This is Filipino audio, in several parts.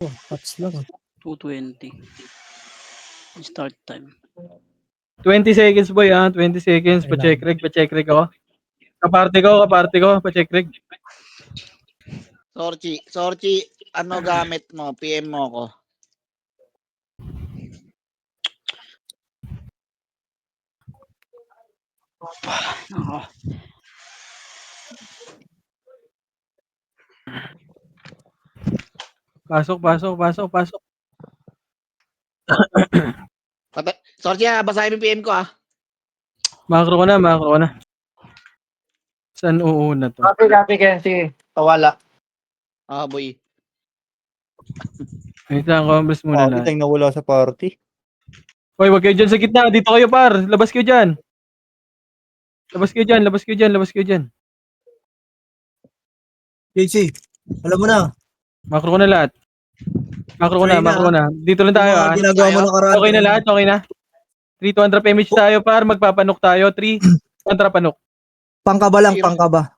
Touch lang. 2:20. Start time. 20 seconds boy 20 seconds. Pa-check reg ako. Kaparte ko, pa-check reg. Sorchi, ano gamit mo? PM mo ko. Ako. Pasok. Sorchi, basahin mo yung PM ko Macro ko na. Saan uuna to? Copy, Kenzie. Tawala. boy. Wait lang, converse muna Bakit lang. ang nawala sa party? Hoy, wag kayo dyan sa gitna. Dito kayo par. Labas kayo dyan. Labas kayo dyan. Casey, alam mo na. Macro ko na lahat. Macro ko na. Dito lang tayo Mga ginagawa mo nakaraan. Okay na lahat, okay na. 3 200 PMH tayo par. Magpapanok tayo. 3 kontra panok. Pangkaba lang, pangkaba.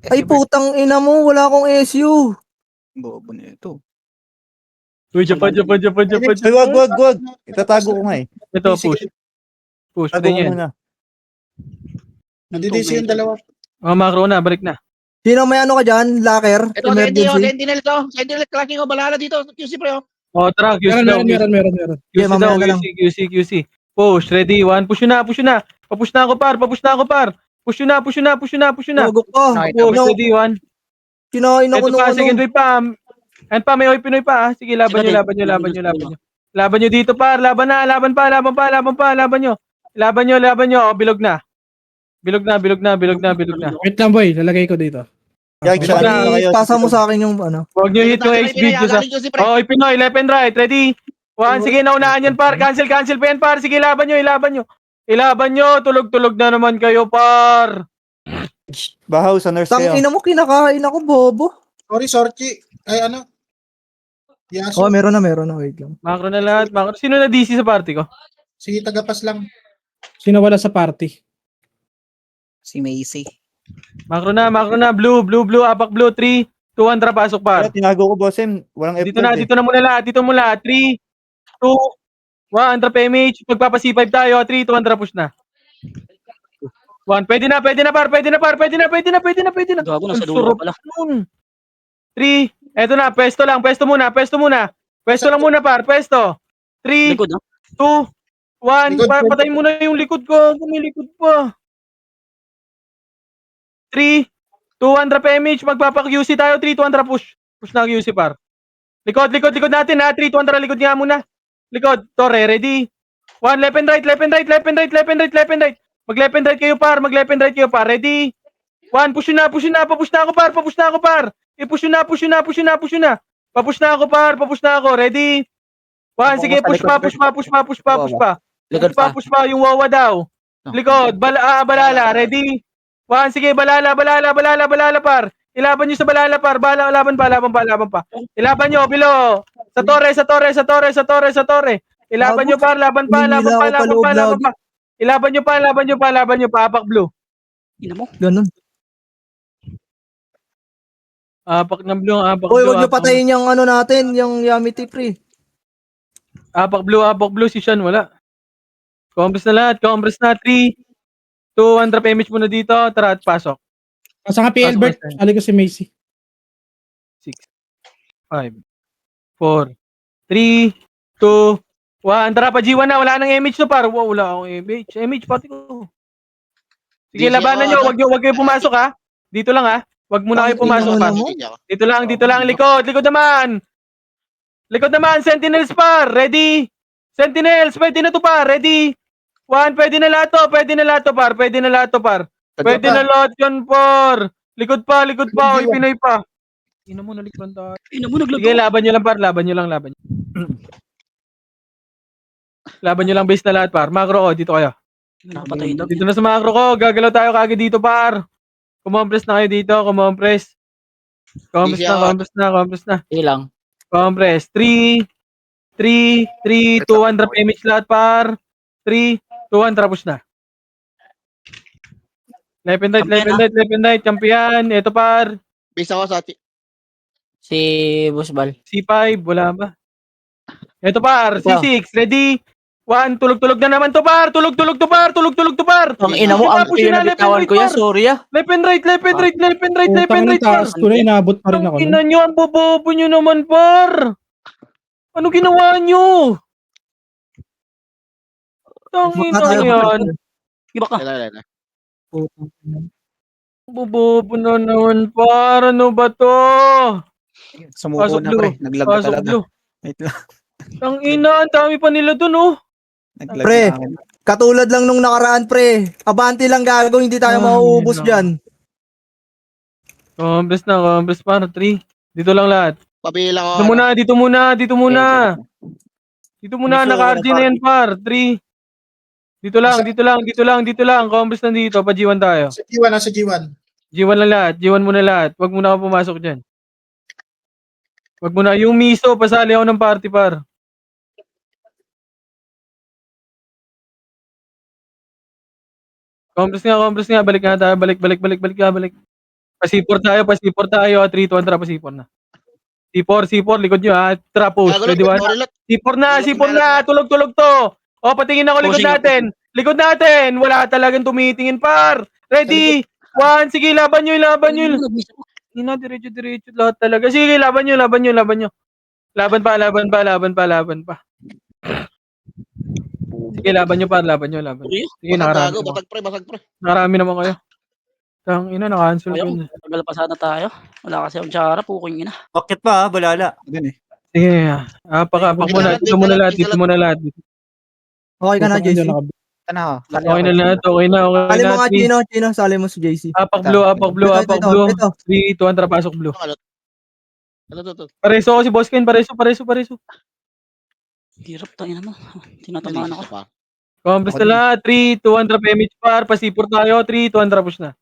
Ay, putang ina mo. Wala akong SU. Bobo na ito. Uy, Japan. Ay, wag. Itatago ko nga eh. Ito, push. Push, Tago pwede ko yan. muna. Nandito yung dalawa. Macro na, balik na. Sino may ano ka dyan? Locker? Ito, Sentinel to. Sentinel, clacking ko. Balala dito. QC pre. Tara, QC daw. Meron. QC Yeah, mamaya daw, na lang. QC. Push, ready, 1. Push na. Papush na ako, par. Push na. Tawag ko. Push, ready, 1. Kinain ako Ito nung pa, ano. second wave pa. And pa, may Pinoy pa. Sige, laban nyo. Laban nyo dito, par. Laban nyo. Bilog na. Wait lang boy, lalagay ko dito. Yag siya. Wala. ano kayo? Pasa mo sa akin yung ano. Huwag nyo hit yung H-video sa... Oh, Pinoy, left and right. Ready? 1, sige, naunahan yan, par. Cancel pa yan, par. Sige, ilaban nyo. Tulog na naman kayo, par. Bahaw sa nurse Tang kayo. ina mo, kinakain ako, bobo. Sorry. Ay, ano? Yaso. Oh, meron na. Wait lang. Macro na lahat. Sino na DC sa party ko? Si tagapas lang. Sino wala sa party? Si Macy. Macro na. Blue. Apak blue. 3, 2, 1, tara, pasok, par. Kaya tinago ko, bossem. Walang Dito na muna lahat. 3, 2, 1, trap image. Magpapa C5 tayo. 3, 2, 1, trap push na. 1, pwede na, par. Pwede na. Gago, nasa dulo pala. 3, eto na, pwesto muna. Pwesto lang muna, par. 3, Likod, 2, 1, Likod, patayin mo na yung likod ko. Kumilikod pa. 3, 2, 1, drop image. Magpapa-QC tayo. 3, 2, 1, drop push. Push na QC, par. Likod natin, 3, 2, 1, drop. Likod nga muna. Likod. Torre, ready? 1, left and right. Mag left and right kayo, par. Ready? 1, push na. Papush na ako, par. I-push na. Papush na ako, ready? 1, sige, push pa. Push pa, yung wawa daw. Likod, balala, ready? 1, sige, balala, par. Ilaban nyo sa balala, par. Laban pa. Ilaban nyo, bilo. Sa torre. Ilaban nyo, par. Laban pa. Ilaban nyo pa. Apak blue. Ina mo. Ganun. Apak ng blue, Uy, wag nyo patayin yung ano natin, yung Yamity Free. Apak blue, si Sean, wala. Compress na lahat, 3, 2, 1, drop image muna dito, tara at pasok. Sa nga Albert, sali ko si Macy. 6, 5, 4, 3, 2, 1, tara pa G1 na, wala nang image to par. Wow, wala akong image pati ko. Sige, labanan nyo, wag kayo pumasok ha. Dito lang ha. Wag muna kayo pumasok pa. Dito lang, likod naman. Sentinels par, ready? Sentinels, pwede na to par, ready? 1, pwede na lahat to par. Pwede na lahat yan par. Likod pa, oy, Pinoy pa. Ina mo, nalikpan tayo. Sige, laban nyo lang par, laban nyo lang. Laban nyo lang base na lahat par. Macro ko, dito kayo. Nakapatay daw. Dito na sa macro ko, gagalaw tayo kagad dito par. Kumompress na kayo dito, Compress na. Ilang. Compress. 3, 2, 1, drop image lahat par. 3, 2, 1, tapos na. Left and right, champion. Ito par. Base ako Si Boss Bal. C5, wala ba? Ito par, Ito. C6, ready? 1, tulog-tulog na naman to par, tulog-tulog to par, tulog-tulog to par. Ang ina mo, ang pinabitawan ko yan, sorry ah. Left and right, left and right, left and right, left Utang and ng right par. taas ko na, inabot pa rin ako. Ang ina nyo, ang bobobo nyo naman par. Ano ginawa nyo? Ang ina Tayo, yan. Iba ka. Ito. Bobobo na naman par, ano ba to? Sumuko Pasok na blue, pre, naglag ka pasok talaga. blue. Wait lang, Ang ina, ang dami pa nila dun oh. naglag Pre. na ako. Katulad lang nung nakaraan, pre. Abante lang gago, hindi tayo Ay, mauubos no. dyan. Compres na, compres par, 3. Dito lang lahat. Pabila ko. Dito muna, dito muna, dito muna. Dito muna, Gusto ko naka-RG na yan par, 3. Dito lang, dito lang, dito lang, dito lang. Compres na dito, pa G1 tayo. Sa G1, nasa G1. G1 lang lahat, G1 muna lahat. Huwag muna ako pumasok dyan. Huwag muna, yung miso, pasali ako ng party par. Compres nga, balik nga tayo, balik nga, balik. Pasipor tayo, 3 to 1 trap, pasipor na. C4, likod nyo ha, trap push, ready one. C4 na, tulog-tulog to. O, patingin ako likod natin, wala talagang tumitingin par. Ready, 1, sige, laban nyo. Ina, diretso lahat talaga. Sige, laban nyo. Laban pa. Sige, laban nyo. Sige, nakarami. Basag pre. Nakarami naman kayo. Tang ina, naka-cancel ko yun. Tagal pa sana tayo. Wala kasi ang tsara, puking ina. Bakit pa, balala. Dun eh. Sige, apak muna. Dito muna lahat. Okay ka na, JC. Ano? Okay na lahat. Sali mo nga, Chino. Sali mo si JC. Apak blue. Ito. 3, 2, 1, trap, pasok blue. Ito. Pareso ako si Bosken, pareso. Hirap tayo naman. Tinatamaan ako. Compres na lahat. 3, 2, 1, trap, image par. Pasipor tayo. 3, 2, 1, trap, push na.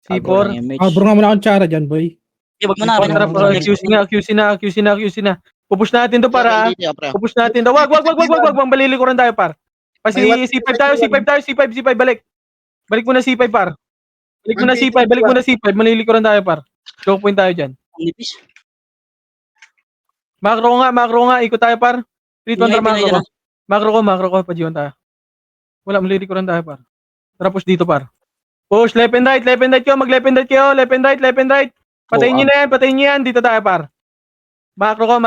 C4. Bro nga muna akong tsara dyan, boy. Wag mo na. QC na. Pupush natin to para. Pupush natin to. Wag. Balilikuran tayo par. Pasi C5 tayo. Balik. Balik muna C5 par. Balik muna C5. Malilikuran tayo par. Choke point tayo dyan. Nipis. Macro nga. Ikot tayo par. 3 to 1 macro ko. Macro ko. Pa-G1 tayo. Wala, malilikuran tayo par. Tara push dito par. Push, left and right kayo, mag-left and right kayo, left and right. Patayin nyo yan, dito tayo par. Macro ko,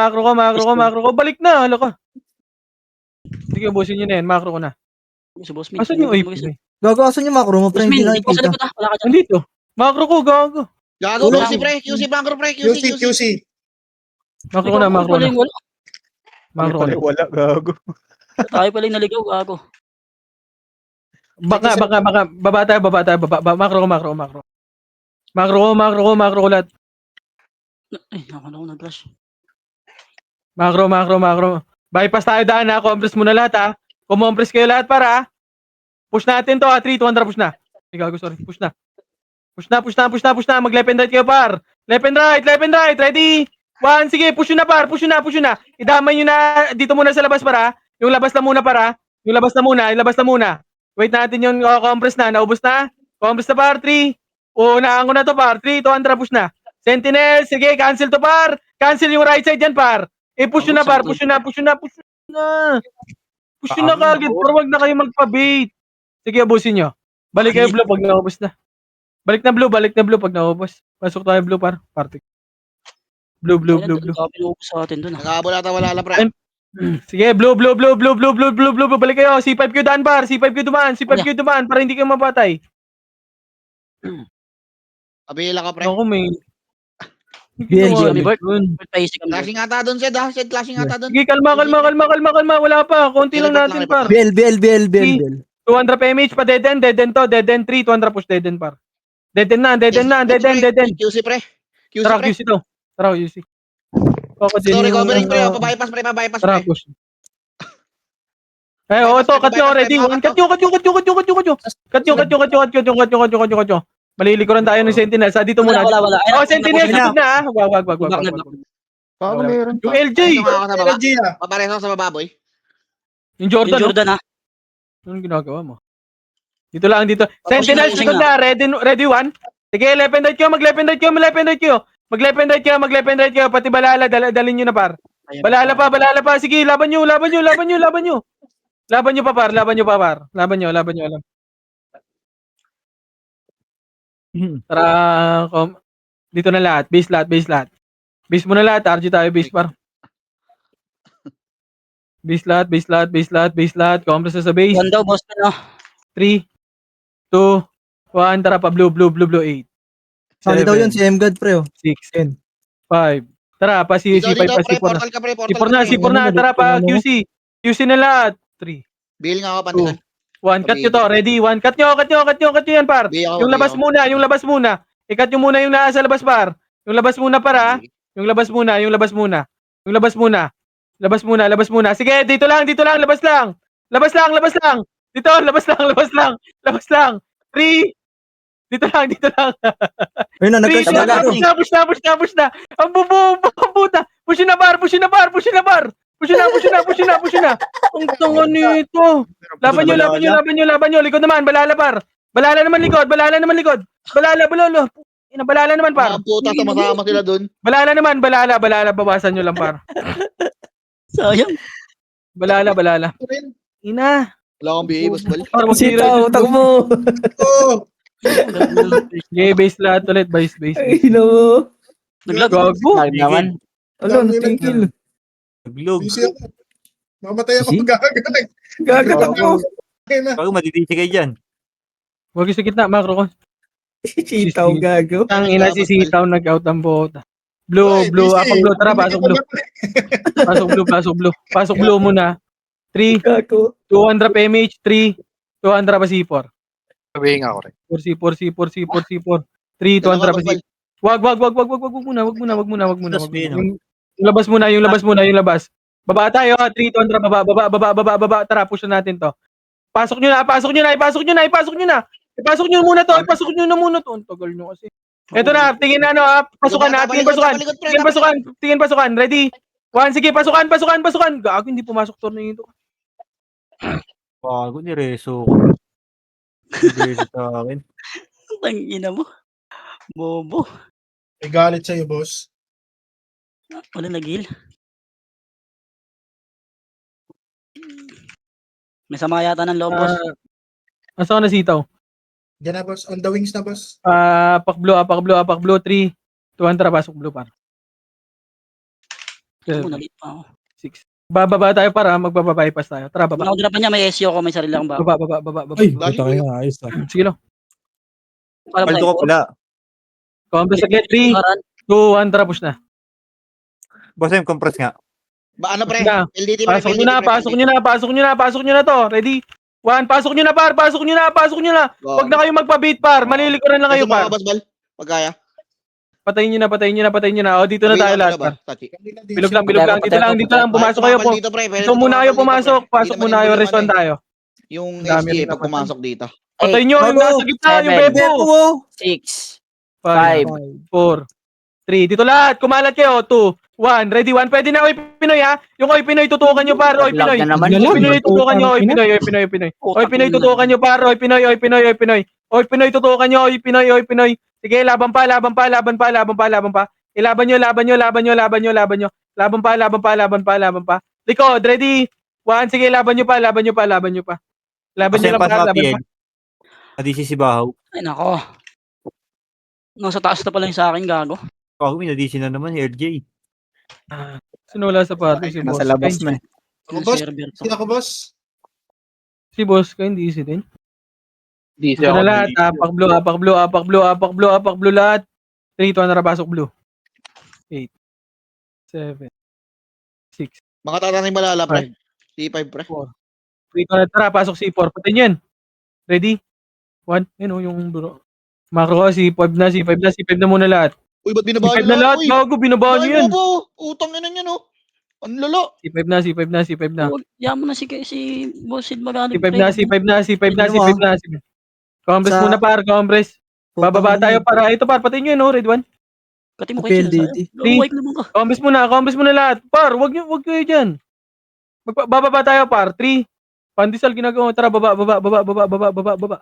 balik na, hala ka. Sige, busin nyo na yan, macro ko na. Si Boss Mid. Asan yung IP? Gago, asan yung macro mo, Boss friend? Mid, Hindi hindi ko sa nakikita. likod Wala ka dyan. Nandito. Macro ko, gago. Gago, QC pre. QC bangro pre. QC. Macro ko na. Wala. Macro ko na. Wala, gago. Tayo pala yung naligaw, gago. Baka, baba tayo. Macro ko lahat. Ay, nakakala ko nag-rush. Macro. Bypass tayo daan ha, compress muna lahat ha. Kumompress kayo lahat para. Push natin to ha, 3, 2, 1, push na. Ay, gago, sorry, push na. Mag-left and right kayo par. Left and right, ready? 1, sige, push nyo na par, push nyo na. Idamay nyo na, dito muna sa labas para. Yung labas na muna. Wait natin yung compress na, naubos na. Compress na par, 3. Unaan ko na to par, 3, 2, 1, push na. Sentinel, sige, cancel to par. Cancel yung right side dyan par. Push nyo na par, push nyo na. Push nyo na kagad, pero wag na kayo magpa-bait. Sige, abusin nyo. Balik kayo blue pag naubos na. Balik na blue pag naubos. Pasok tayo blue par, party. Blue. Kapiloko sa atin dun. Nakabula ta wala pre. Sige, blue. Balik kayo. C5 kayo daan par. C5 kayo dumaan para hindi kayo mapatay. Pabila ka pre. Ako may... BLG. Clashing ata doon, Sed ha. Clashing ata doon. Sige, kalma. Wala pa. Konti lang natin par. BL. 200 PMH pa, dead end 3, 200 push, dead end par. Dead end. QC pre. Tara, QC to. Ito, recovering pre. Pabypass pre. Tara, push. Ito, cut nyo already. Cut nyo. Malilikuran tayo ng Sentinel. Sa dito muna. Wala. Sentinel, likod na. Wag. Yung LJ. LG na. Papareho sa baba, boy. Yung Jordan. Anong ginagawa mo? Dito lang. Sentinel, likod na. Ready one. Sige, left and right kayo. Mag-left and right kayo, pati Balala, dalhin nyo na par. Ayan, Balala pa, sige, laban nyo pa par, laban nyo. Tara, dito na lahat, base lahat. Base mo na lahat, RG tayo, base par. Base lahat, compress na sa base. One daw, boss man, 3, 2, 1, tara pa, blue, 8. Sali daw yun si M-God, pre. 6, 5. Tara, pa si Dito, C5 dito, pa, pre, C4 na. portal ka, pre, portal C4 ka, na, pre. C4 na, tara pa, QC na lahat. 3, Bill nga ako, pandisan. 1, cut nyo to, ready, 1, cut nyo yan, par. Bill ako, Yung labas muna. I-cut nyo muna yung nasa labas, par. Yung labas muna, para. Yung labas muna. Sige, dito lang, labas lang. Dito, labas lang. 3, dito lang. Ayun na, 3, nagkasya. push na. Ang buta. Push na bar. Push na. Ang tanga nito. Laban nyo. Likod naman, balala par. Balala naman likod. Balala, balolo. Balala naman par. Ang puta, sama-sama sila dun. Balala, bawasan nyo lang par. sayang. Balala. Ina. Wala akong BA, boss bal. Par, wag Sitaw, takbo. Oh, Okay, base lahat ulit, base. Ay, no. Naglag. Gago. Lag naman. Ano, natingkil. Naglog. busy ako. Mamatay ako pag-gagawin. Gagat ako. Bago madidisi kayo dyan. Wag yung sa gitna, macro ko. Sitaw, gago. Ang ina si Sitaw nag-out ang bota. Blue, apang blue, tara, pasok blue. Pasok blue muna. 3, Gago. 200 PMH, 3, 200 pa C4. Sabihin ako rin. 4C4. 3, 200 pa C4. Wag muna. Yung labas muna. Baba tayo, 3, 200, baba. Tara, push na natin to. Ipasok nyo na. Ipasok nyo muna to. Ang tagal nyo kasi. Eto na, tingin na tingin pasukan. Ready? 1, sige, pasukan. Gago, hindi pumasok torneo ito. Bago ni Rezo ko. Hindi sa akin. Tangina mo. Bobo. May galit sa'yo, boss. Wala nag-heal. May sama yata ng loob, boss. Asa ka na Sitaw? Diyan na, boss. On the wings na, boss. Apak blue, 3, 200, pasok blue par. Ako, nalit pa ako. 6. Bababa tayo para magbababypass tayo. Tara, baba. Naudra pa niya, may SEO ko, may sarili akong baba. Baba. Ay, Dali puta ko kayo. Ayos ah. Sige lang. Paldo ka pala. Compress again, 3, 2, 1, push na. Boss M, compress nga. Ba, ano, pre? Na. LDT, pre. Pasok nyo na. Ready? 1, pasok nyo na par. Huwag na kayo magpa-beat par. Malilikuran lang kayo par. Boss bal. Pagkaya. Patayin nyo na. O, dito na tayo lahat par. Bilog lang. Dito lang. Pumasok kayo po. Dito muna kayo pumasok. Pasok muna kayo. Respond tayo. Yung Dami rin SGA pag pumasok dito. Patayin nyo. Yung nasa gitna. Yung bebo. 6. 5, 4, 3. Dito lahat. Kumalat kayo. 2, 1. Ready? 1. Pwede na. Oy Pinoy ha. Yung Oy Pinoy tutukan nyo par. Oy Pinoy. Lag na naman. Oy Pinoy tutukan nyo. Oy Pinoy tutukan nyo par. Oy Pinoy. Oy Pinoy tutukan nyo. Oy Pinoy. Sige, laban pa. Ilaban pa. Likod, ready? 1, sige, laban nyo pa. Laban nyo lang par. Nadisi si Bahaw. Ay, nako. Nasa taas na pala yung sa akin, gago. Bago nadisi na naman si RJ. Sino wala sa party? Si boss. Nasa labas na eh. Ako, Yung boss. server to. Sino ako, boss? Si boss ka, hindi easy din. Di Ito na lahat. Apak blue lahat. 3, 2, pasok blue. 8, 7, 6, Mga tataning balala, pre. C5, pre. 3, 2, tara, pasok C4. Patayin yan. Ready? 1, yun o, yung bro. Macro ka, C5 na muna lahat. Uy, ba't binabahan C5 na lahat, Uy, gago, binabahan nyo yan. Utang na yan, oh. Ang lalo. C5 na. Yan mo na si Boss Sid magaling. C5 na. Compress muna par, compress. Bababa tayo para, ito par, patayin nyo yun o, red 1. Kati mo kayo PLDT. wipe naman ka. Compress muna lahat. Par, wag kayo dyan. Bababa tayo par, 3. Pandesal ginagawa, tara, baba. Baba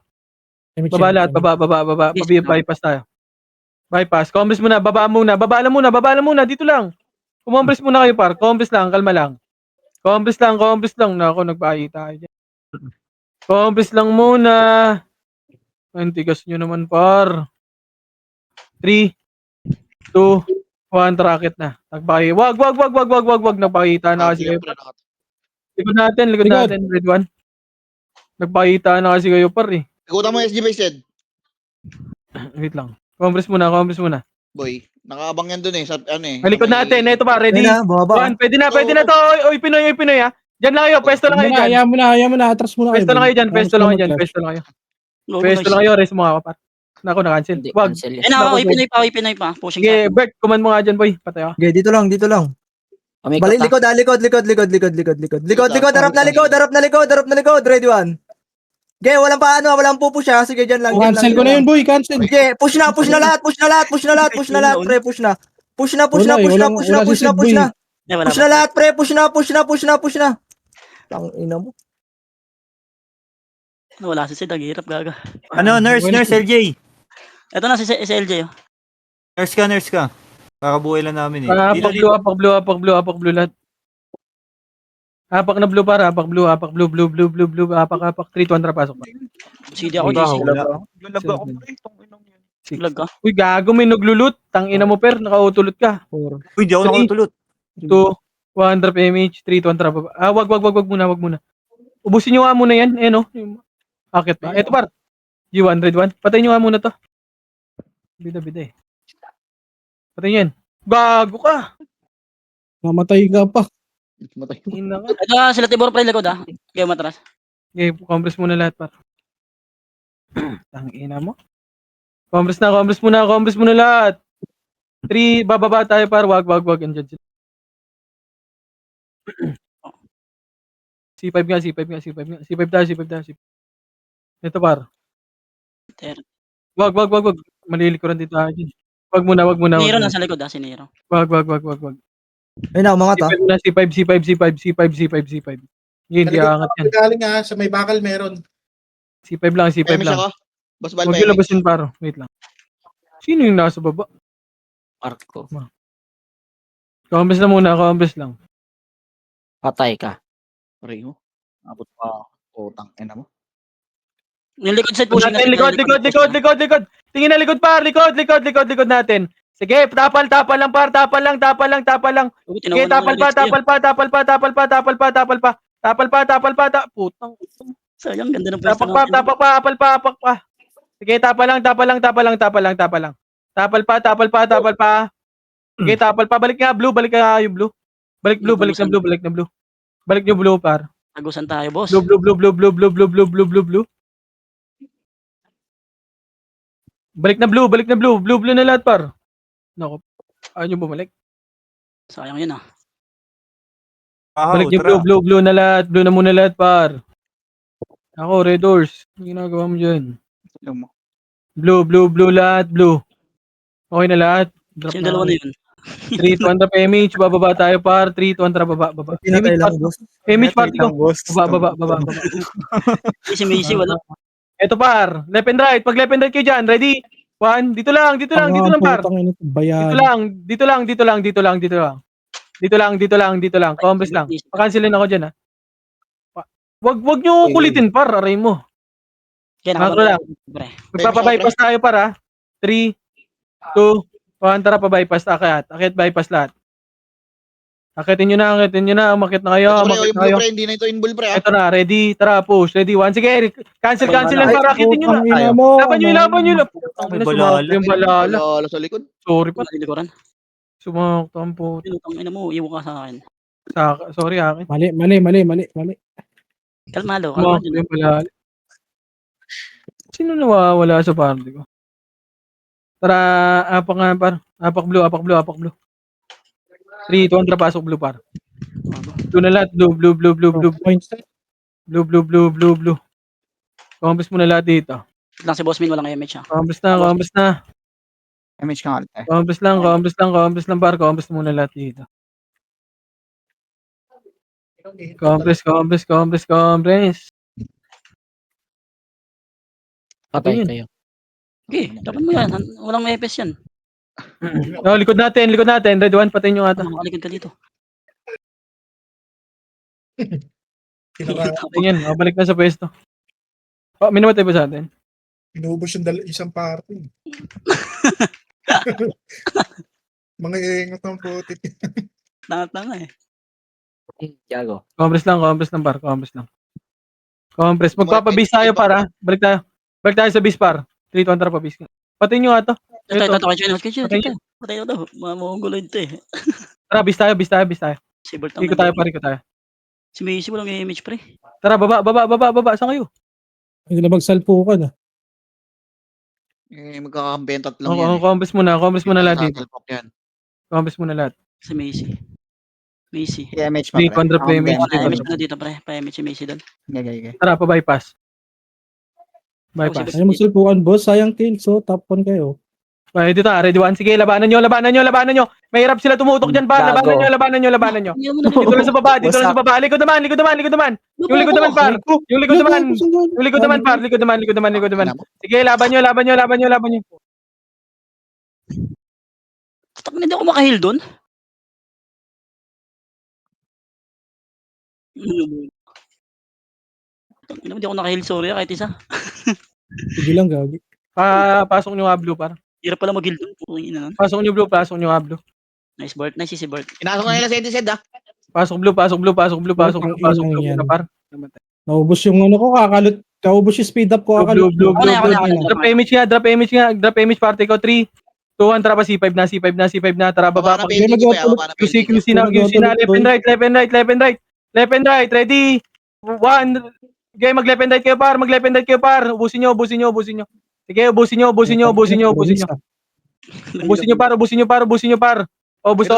lahat, baba. Bypass tayo. Bypass. Compress muna. Baba muna. Baba lang muna. Dito lang. Kumompress muna kayo, par. Compress lang. Kalma lang. Compress lang. Nako, nagpahi tayo dyan. Compress lang muna. Ang tigas nyo naman, par. 3, 2, 1, racket na. Nagpahi. Wag. Nagpakita na kasi kayo. Likod natin. Red 1. Nagpakita na kasi kayo, par eh. Ikutan mo SG Based. Wait lang. Compress muna. Boy, nakaabang yan dun eh. Sa, ano eh. Likod natin. Ito pa. Ready? Ayun na, bumaba. One. Pwede na to. Oy, Pinoy ha. Diyan lang kayo. Pwesto lang kayo dyan. Ayaw mo na. Atras mo na Pwesto lang kayo dyan. Pwesto lang kayo. Rest mo nga, par. Nako, na-cancel. Hindi, Wag. cancel yan. Eh na, Pinoy pa. Pushing Sige, natin. Bert. Command mo nga dyan, boy. Patay ako. Okay, dito lang. Umikot Balik, na. likod. Harap na likod. Ready 1. Okay, walang pupush ha. Sige, dyan lang. Cancel ko na yun, boy. Cancel. Okay, push na lahat, pre, push na. Push na. Eh, wala Push pa. na lahat, pre, push na. Tangina mo. Wala si Sid, hirap gaga. Ano, nurse, LJ. Ito na si LJ. Oh. Nurse ka. Kakabuhay lang namin eh. Apak blue lahat. Apak na blue para, apak blue, apak 3, 200 pasok pa. CD ako, Wala, GC. wala. Vlog ka. Uy, gago, may naglulut. Tangina mo, per, nakautulot ka. Uy, di ako nakatulot. 2, 100 PMH, 3, 200 pa. Wag muna. Ubusin nyo nga muna yan, no? Akit pa. Ito, par. G101. Patay nyo nga muna to. Bida eh. Patay nyo yan. Gago ka. Mamatay ka pa. Ina ka. Ito na, sila Tibor pa likod ah. Kaya matras. Okay, compress muna lahat, par. Tangina mo. Compress muna lahat. 3, bababa tayo, par. Wag. Andyan sila. C5 tayo. Ito, par. Ter. Wag. Malilikuran dito tayo dyan. Wag muna. Nero nasa likod ah, si Nero. Wag. Ayun na, umangat ha. C5. Hindi aangat yan. Galing ha, sa may bakal meron. C5 lang. Pemish ako. Boss Bal, Huwag yung labasin, paro. Wait lang. Sino yung nasa baba? Arko. Compres na muna, lang. Patay ka. Pareho. Abot pa. Utang ina mo. Yung likod side pushing Natin, likod. Tingin na likod, par. Likod natin. Sige, tapal lang, par. Tapal lang. Sige, tapal pa. Putang. Sayang, ganda ng pwesto Tapak pa. Sige, tapal lang. Tapal pa. Sige, tapal pa. Balik nga, blue. Balik yung blue. Balik na blue. Balik nyo blue, par. Tagusan tayo, boss. Blue. Balik na blue. Blue na lahat, par. Nako. Ayaw nyo bumalik. Sayang yun ah. Balik nyo blue na lahat. Blue na muna lahat, par. Ako, red doors. Ang ginagawa mo dyan. Blue lahat, blue. Okay na lahat. Drop Sino dalawa na yun? 3, 200 PMH. Bababa tayo, par. 3, 200, baba. Pinatay lang, boss. PMH party ko. Baba. Si Macy, wala. Eto, par. Left and right. Pag left and right kayo dyan. Ready? 1. Dito lang, par. Dito lang. Compres lang. Pakansilin ako dyan, ha. Wag nyo kulitin, par. Aray mo. Kaya Makro lang. Pre. Magpapabypass tayo, par, ha. 3, 2, 1. Tara, pa-bypass. Akit bypass lahat. Akitin nyo na. Umakit na kayo. Ito yung blue pre, hindi na ito inbull pre. Ito na, ready. Tara, push. Ready, 1. Sige, cancel lang, para akitin nyo na. Laban nyo. May balala. Yung balala. Lala sa likod. Sorry pa. Nalilikuran. Sumaktan po. Pinutang ina mo, iwan ka sa akin. Sorry, akin. Mali. Kalmado. Sumaktan yung balala. Sino nawawala sa party ko? Tara, apak nga, par. Apak blue. 3, 200 pasok blue, par. Blue na lahat. Blue. Compres mo na lahat dito. Lang si Boss Min, walang MH ah. Compres na. Image ka nga. Compres lang, par. Compres muna lahat dito. Compres. Patay Ayun. kayo. Okay, dapat mo yan. Walang MPS yan. Oh, likod natin. Red 1, patayin nyo ata. Makalikod ka dito. Kinara, Tingin, balik na sa pwesto. Oh, may namatay ba sa atin? inubos yung isang party. Mga iingat ng putik. Tanga eh. Tiago. Compress lang par. Compress. Magpapabase tayo para. Balik tayo sa base par. 3-1 tara pa base. Patayin nyo ata. Ito, Ito. Patay na daw. Mamunggulo ito eh. Tara, base tayo. Si Bert ang Iko tayo. Si Macy walang image pre. Tara, baba. Saan kayo? Hindi na magsalpukan ah. Magkakabentot lang yan. Compress muna lahat dito. Sasalpok yan. Compress muna lahat. Si Macy. I-MH pa, 3 pre. contra Ako pre, image. ang Pa-image bentot. na dito pre. Pa-image si Macy doon. Gagay. Tara, pa-bypass. Bypass. Ayaw magsalpukan boss, sayang kills so top 1 kayo. Dito ta, ready 1. Sige, labanan nyo. Mahirap sila tumutok dyan pa. Gago. Labanan nyo. Hindi mo na Dito lang sa baba. Likod naman. Yung likod naman par. Likod naman. Sige, laban nyo. Tatak na hindi ako makahil doon. Hindi ako nakahil, sorry kahit isa. Sige lang gagi. Pasok nyo nga blue par. Hirap pala mag-heal doon. Putang ina nun. Pasok nyo nga blue. Nice Bert. Nice si Bert. Pinasok na nila sa Edised ah. Pasok blue Yan. muna. Naubos yung ano ko, kaubos yung speed up ko, Blue. Ako na. Drop image party ko. 3, 2, 1, tara pa C5 na. Tara baba pa. QC na. Left and right. Ready. 1. Okay, mag left and right kayo par. Ubusin nyo. Sige, ubusin nyo. Ubusin nyo par. Ubus.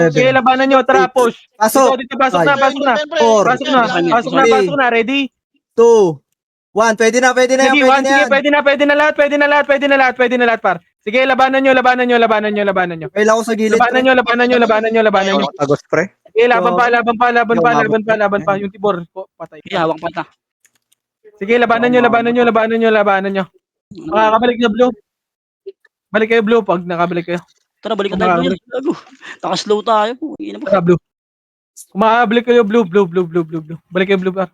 Sige, labanan nyo. Tara, push. Pasok. Dito, pasok na. Pasok na. Ready? 2, 1. Pwede na yan. Ready, 1. Sige, pwede na lahat par. Sige, labanan nyo. Kailangan ko sa gilid. Labanan nyo. Agos, pre. Sige, laban pa. Yung tibor, patay. Sige, hawak pa ta. Sige, labanan nyo. Makakabalik na blue. Balik kayo blue pag nakabalik kayo. Tara, balik tayo. Naka-slow tayo. Ina mo. Tara, blue. Kung makakabalik kayo blue. Balik kayo blue par.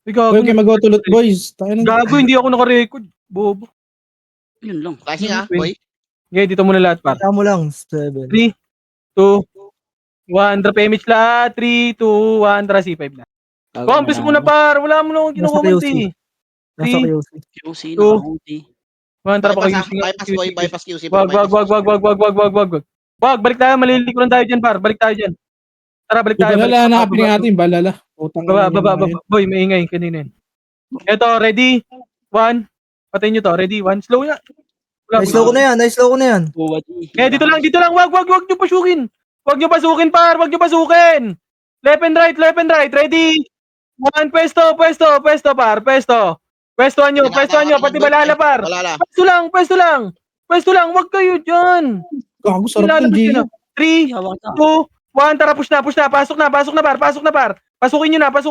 Okay, mag-autolot boys. Tayo na. Gago, hindi ako naka-record. Bobo. Yun lang. Kasi nga, boy. Okay, dito muna lahat par. Kaya mo lang. 7. 3, 2, 1. Drop image lahat. 3, 2, 1. Tara, C5 na. Compress muna par. Wala mo na akong kinukomment eh. Nasa QC. QC, Two. naka-ulti. Tara pa kayo. Bypass boy, bypass QC. Wag. Balik tayo, malilikuran tayo dyan, par. Balik tayo dyan. Tara, balik tayo. Balala, nakapili natin, balala. Utang Baba. Boy, may ingay kanina yun. Eto, ready? 1. Patayin nyo to. Ready? 1. Slow na. Nice low ko na yan. Dito lang. Wag nyo pasukin. Wag nyo pasukin, par. Left and right. Ready? 1. Pwesto, par. Pwestohan nyo. Pati balala, par. Balala. Pwesto lang. Wag kayo dyan. Gago, sarap ng Gio. 3, 2, 1, tara, push na. Pasok na, par. Pasukin nyo na. 3,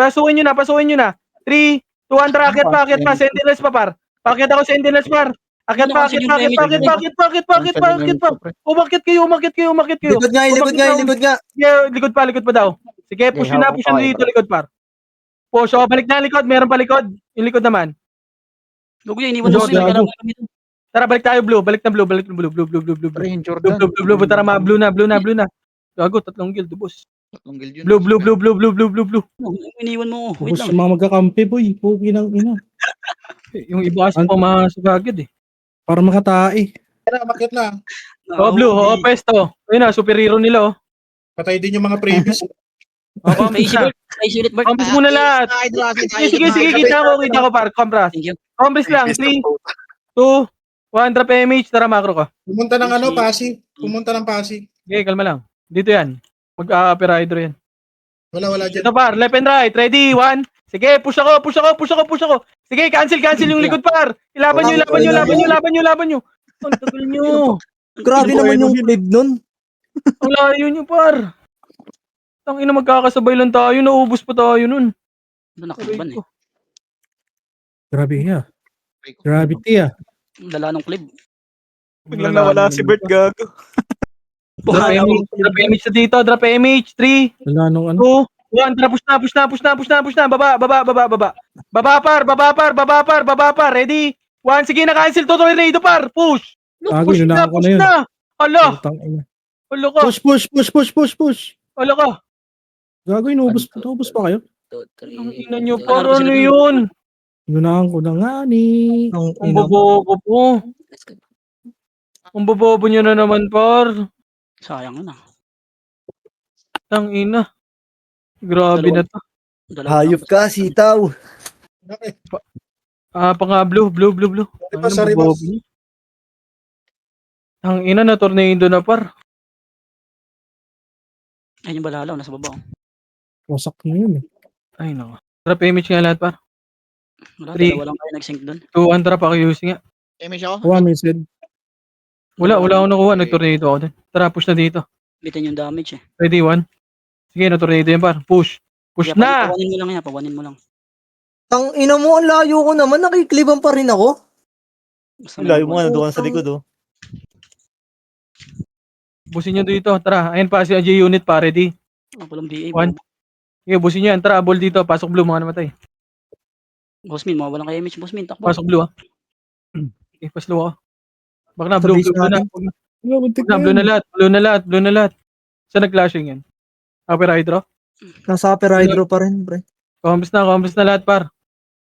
2, 1, tara, akyat pa. Sentinels pa, par. Pakyat ako, sentinels, par. Akyat pa. Umakyat kayo. Likod nga. Yeah, likod pa daw. Sige, push nyo dito, likod, par. Push, balik na likod. Meron pa likod. Yung likod naman. Lugo yan, iniwan mo sila. Tara, balik tayo, blue. Balik na blue. Pre, Jordan. Blue. Tara, blue na. Gago, 3 guild, boss. Tatlong guild yun. Blue. Iniwan mo. Wait Ubus lang. yung mga magkakampi boy. Pugi ng ina. Yung iba kasi pumasok agad eh. Para makatae. Bakit na? Blue. Pesto. Ayun na, superhero nila, oh. Patay din yung mga previous. May sulit, Bert. Compres muna lahat. Sige, kita ko, par. Compras. Thank you. Compres lang. 3, 2, 1, drop image. Tara, macro ka. Pumunta ng Pasig. Pumunta ng Pasig. Okay, kalma lang. Dito yan. Mag-a-aperider yan. Wala dyan. Ito, par. Left and right. Ready? 1. Sige, push ako. Sige, cancel yung likod, par. Ilaban nyo. Ang tagal nyo. Grabe naman yung flip nun. Ang layo nyo, par. Tangina, magkakasabay lang tayo. Naubos pa tayo nun. Ito nakaliban eh. Grabe ah. Gravity ah. Lala nung clip. Biglang nawala si Bert, gago. Drop image na dito. Drop image. 3, Wala nung ano. 2, 1. Tara, push na. Baba. Baba par. Ready? 1. Sige, na-cancel to. Tornado par. Push. Gago, Push na. inunahan ko na yun. Hala. Putang ina. Hala ka. Push. Hala ka. Gago, inubos pa kayo. Ang ina nyo par. Ano yun? Inunahan ko na nga ni. Ang bobobo po. Ang bobobo nyo na naman par. Sayang na. Ang ina. Grabe na to. Hayop ka, sitaw. Okay. Pa nga blue. Di ba sa reverse? Ang ina na tornado na par. Ayun yung balalaw, nasa baba. Wasak na yun eh. Ay nako. Trap image nga lahat par. Wala, Three. dalawa lang kayo nag-sync doon. 2 trap ako using nga. Image ako. Kuha message. Wala akong nakuha. Nag-tornado ako dun. Tara, push na dito. Bitin yung damage eh. Ready, 1. Sige, na-tornado yan par. Push na! Pawanin mo lang yan, pawanin mo lang. Ang ina mo, ang layo ko naman. Nakikliban pa rin ako. Basta Layo mo nga, may- nandoon sa likod, oh. Busin nyo dito. Tara, ayun pa si AJ unit pa. Ready? Ah, walang BA. One. Sige, busin nyo yan. Tara, ball dito. Pasok blue, mga namatay. Bossmin, mawawalan kayo image. Bossmin, takbo. Pasok blue, ah. Okay, pas blue, ah. Baka na, Sa blue base na. natin. Wala, muntik na Blue yun. na lahat. Saan nag-clashing yan? Upper hydro? Nasa upper hydro pa rin, pre. Compass na lahat, par.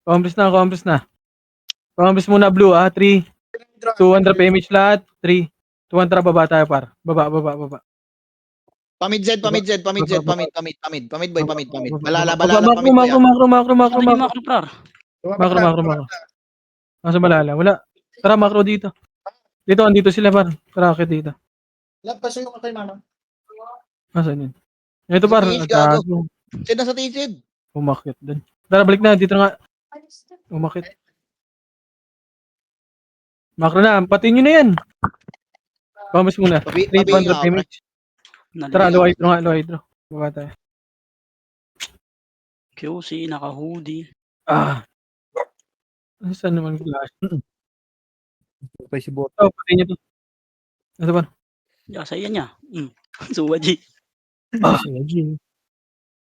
Compass na. Compass muna blue, ah. 3, 2, drop image lahat. 3, 2, trap, baba tayo, par. Baba. Pamid Z. Pamid boy. Balala. Makro. Ano yung macro, prar? Makro. Nasa balala. Wala. Tara, makro dito. Andito sila, par. Tara, akit dito. Lampas yung kay mama. Nasaan yun? Ito, par. Sige, gago. Gago. Sid na sa tisid. Umakit dun. Tara, balik na. Dito nga. Umakit. Makro na. Patin nyo na yan. Promise muna. 3, 200 image. Tara, low hydro. Baba tayo. QC, naka-hoodie. Saan naman flash? Pay si bot. Oh, patin nyo to. Ito, par. Yasa yan niya. Suwa G.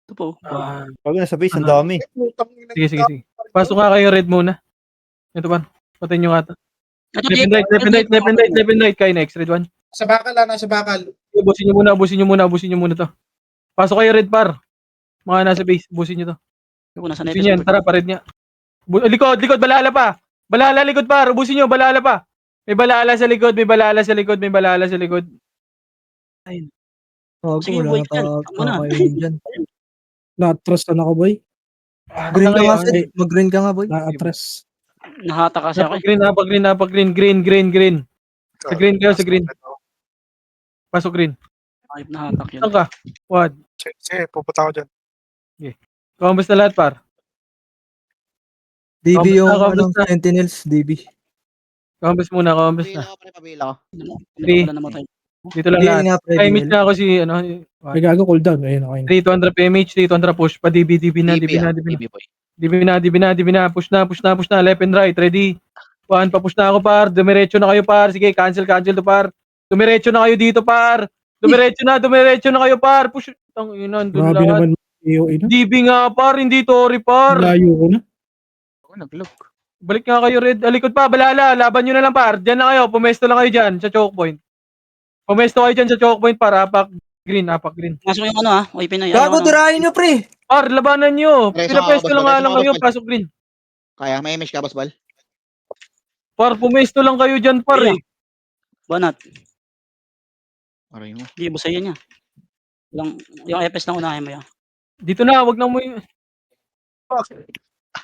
Ito po. Pag nasa base, ang dami. Sige. Pasok nga kayo red muna. Ito, par. Patin nyo nga to. Left and right. Kayo next. Red 1. Nasa bakal. Busin nyo muna to. Pasok kayo red par. Mga nasa base, busin nyo to. Nasa Busin nyo yan, tara pared niya. Likod, balala pa. Balala likod par, busin nyo, balala pa. May balala sa likod. Ayun. Oh, Sige, wala boy, na Takbo na. kakainin dyan. Na-atras na ako, boy. Green ka nga, Ayun. Sid. Mag-green ka nga, boy. Na-atras. Nahata kasi ako. Green. Sa green. Pasok green. Ayop na hatak yun. Saan ka? Wad. Sige, pupunta ako dyan. Compass na lahat par. DB yung Compass na. Sentinels, DB. Compass muna. Pabila ko. Three. Wala namatay. Dito lang DL lahat. nga, pre. Kaya miss DL. na ako si, May gago cooldown. Ayun, okay. 300 PMH, 300 push. Pa DB na. DB na. Push na. Left and right. Ready? 1, papush na ako par. Dumiretso na kayo par. Sige, cancel to par. Dumiretso na kayo dito par. Dumiretso na kayo par. Push. Tang ina, andun Grabe lahat. naman. AOE na. DB nga par, hindi Tori par. Layo ko na. Nag-look. Balik nga kayo red. Alikod pa, balala. Laban nyo na lang par. Diyan na kayo. Pumesto lang kayo dyan sa choke point. Pumesto kayo dyan sa choke point par. Apak green. Masok yung open na yan. Gago, durahin nyo, pre. Par, labanan nyo. Preso Pinapesto ako, lang nga preso lang ako, kayo. Basbal. Pasok green. Kaya, may image ka, Basbal? Par, pumesto lang kayo dyan par eh. Banat. Aray mo. Hindi, busayan niya. Yung FS na unahin mo yan. Dito na, wag na mo yung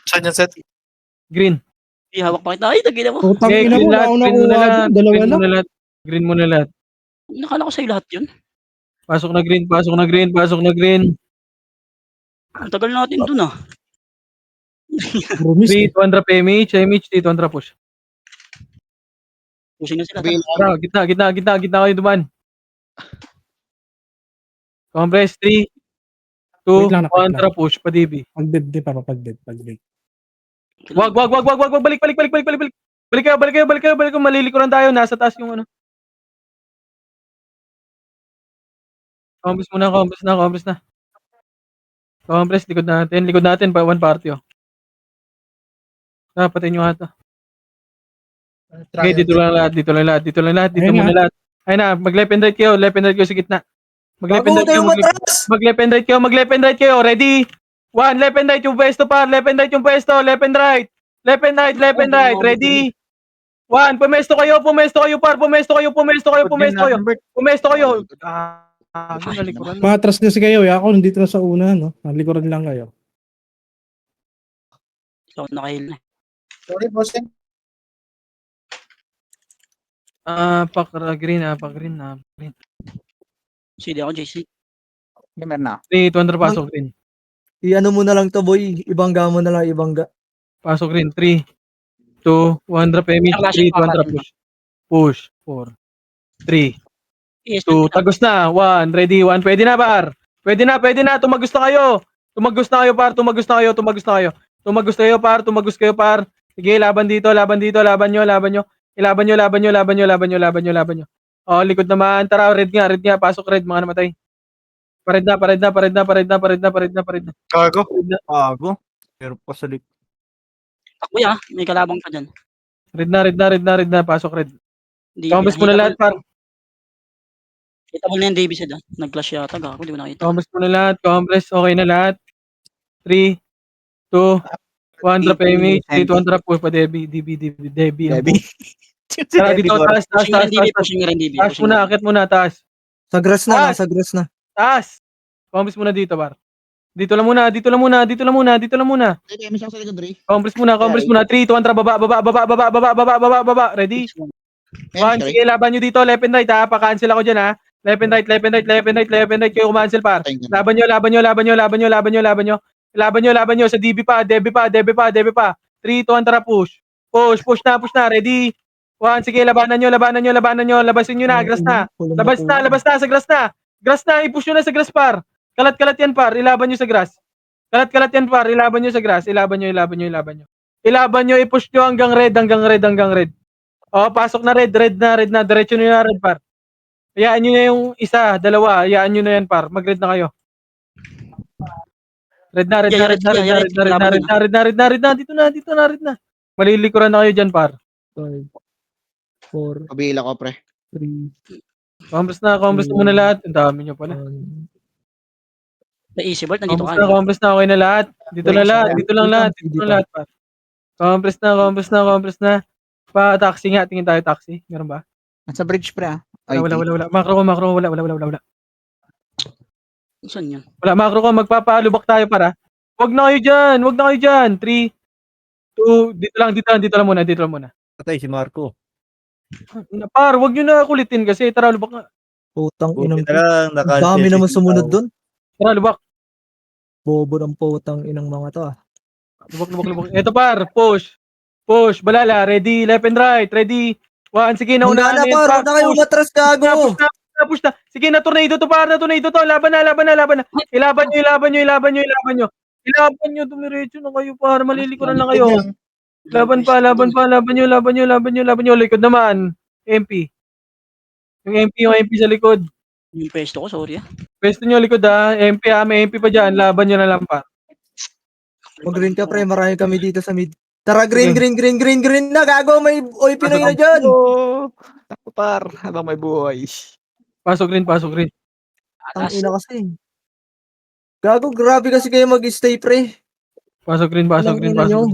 Saan yan, set? green. Hindi, hawak pa kita. Ay, tagina mo. Putang Okay, ina green mo. lahat, Nauna green ko muna lahat. Dalawa lang. Green muna lahat. Nakala ko sa'yo lahat yun. Pasok na green. Ang tagal natin dun Rumis. 3, 200 PMH, dito 200 push. Pusin na sila. Pabila. Tara, gitna kayo duman. Compress, 3, 2, Wait lang, 1, push, pa DB. Pag-dead, di pa pag-dead. Wag. Balik. Balik kayo. Malilikuran tayo. Nasa taas yung ano. Compress muna. Compress, likod natin. One party, oh. Patayin nyo ata. Okay, dito lang lahat. Dito Ayun muna na. lahat. Ayun na, mag-left and right kayo sa gitna. Mag-left and Gago, right kayo. tayo matras! Mag-left and right kayo. Ready? 1, left and right yung pwesto par. Left and right yung pwesto. Left and right. Ready? 1, pumesto kayo par. Pumesto kayo. Nalikuran. Matras kasi kayo. Ako nandito na sa una, no? Nalikuran lang kayo. So, nakahil na. Sorry, bossing. Green. Sige ako, JC. Gamer na. 3, 200 pasok green. I-ano mo na lang to, boy. Ibangga mo na lang, ibangga. Pasok green. 3, 2, 100 PMH. 3, 200 push. 4, 3, Yes, 2, tagos na. 1, ready, 1. Pwede na, par. Pwede na. Tumagos na kayo, par. Tumagos kayo, par. Sige, laban dito. Laban nyo. Ilaban nyo. Oh, likod naman. Tara, red nga. Pasok red, mga namatay. Pared na. Gago. Bago. Pero pa sa likod. Takbo ya, may kalabang pa dyan. Red na. Pasok red. Hindi, Compres mo na lahat, par. Kita mo na yung Davis doon. Nag-clash yata, gago, di mo nakita. Compres mo na lahat. Okay na lahat. 3, 2, 100 PMH. 3, 200 push pa Debbie. Tara dito, taas. Pushing yung DB, pushing yung DB. Taas muna, akit muna, taas. Sa grass na, Taas! nasa grass na. Taas! Compress muna dito, par. Dito lang muna. May PMH ako sa likod, Dre. Compress muna. 3, 200, baba. Ready? 1, sige, laban nyo dito. Left and right, ha. Pa-cancel ako dyan, ha. Left and right. Kayo kumancel, par. Laban nyo. Sa DB pa. 3, 200, push. Push na. Ready? 1, sige, labanan nyo. Labasin nyo na, grass na. Labas na, sa grass na. Grass na, i-push nyo na sa grass, par. Kalat yan, par. Ilaban nyo sa grass. Ilaban nyo, i-push nyo hanggang red. Oh, pasok na red na. Diretso nyo na red, par. Hayaan nyo na yung isa, dalawa. Hayaan nyo na yan, par. Mag-red na kayo. Red na. Dito na, red na. Malilikuran na kayo dyan, par. 5, 4, Pabila ko, pre. 3, Compress na muna lahat. Ang dami nyo pala. 1. Sa easy board, nandito ka. Compress na, okay na lahat. Dito lang lahat, par. Compress na. Pa-taxi nga, tingin tayo taxi. Meron ba? Nasa bridge, pre, ah. Wala. Macro ko, wala. Saan yun? Wala, macro ko, magpapalubak tayo para. Wag na kayo dyan. 3, 2, dito lang muna. Patay si Marco. Par, wag nyo na kulitin kasi. Tara, lubak nga. Putang Buti inang. na lang. Ang dami naman sumunod doon. Tara, lubak. Bobo ng putang inang mga to, ah. Lubak. Eto, par, push. Balala, ready, left and right, ready. 1, sige, Wala na, par. Huwag na kayo umatras, gago. Push na. Sige, na tornado to, par. Laban na. Ilaban nyo. Dumiretso na kayo, par. Malilikuran na kayo. Laban nyo. Likod naman. MP. Yung MP sa likod. Yung pesto ko, sorry ah. Pwesto nyo likod, ha. MP, ha. May MP pa dyan. Laban nyo na lang, pa. Mag-green ka, pre. Marami kami dito sa mid. Tara, green na. Gago, may oy Pinoy na dyan. Takbo, par. Habang may buhay. Pasok green. Ang ina kasi. Gago, grabe kasi kayo mag-stay, pre. Pasok green. Ang ina nyo.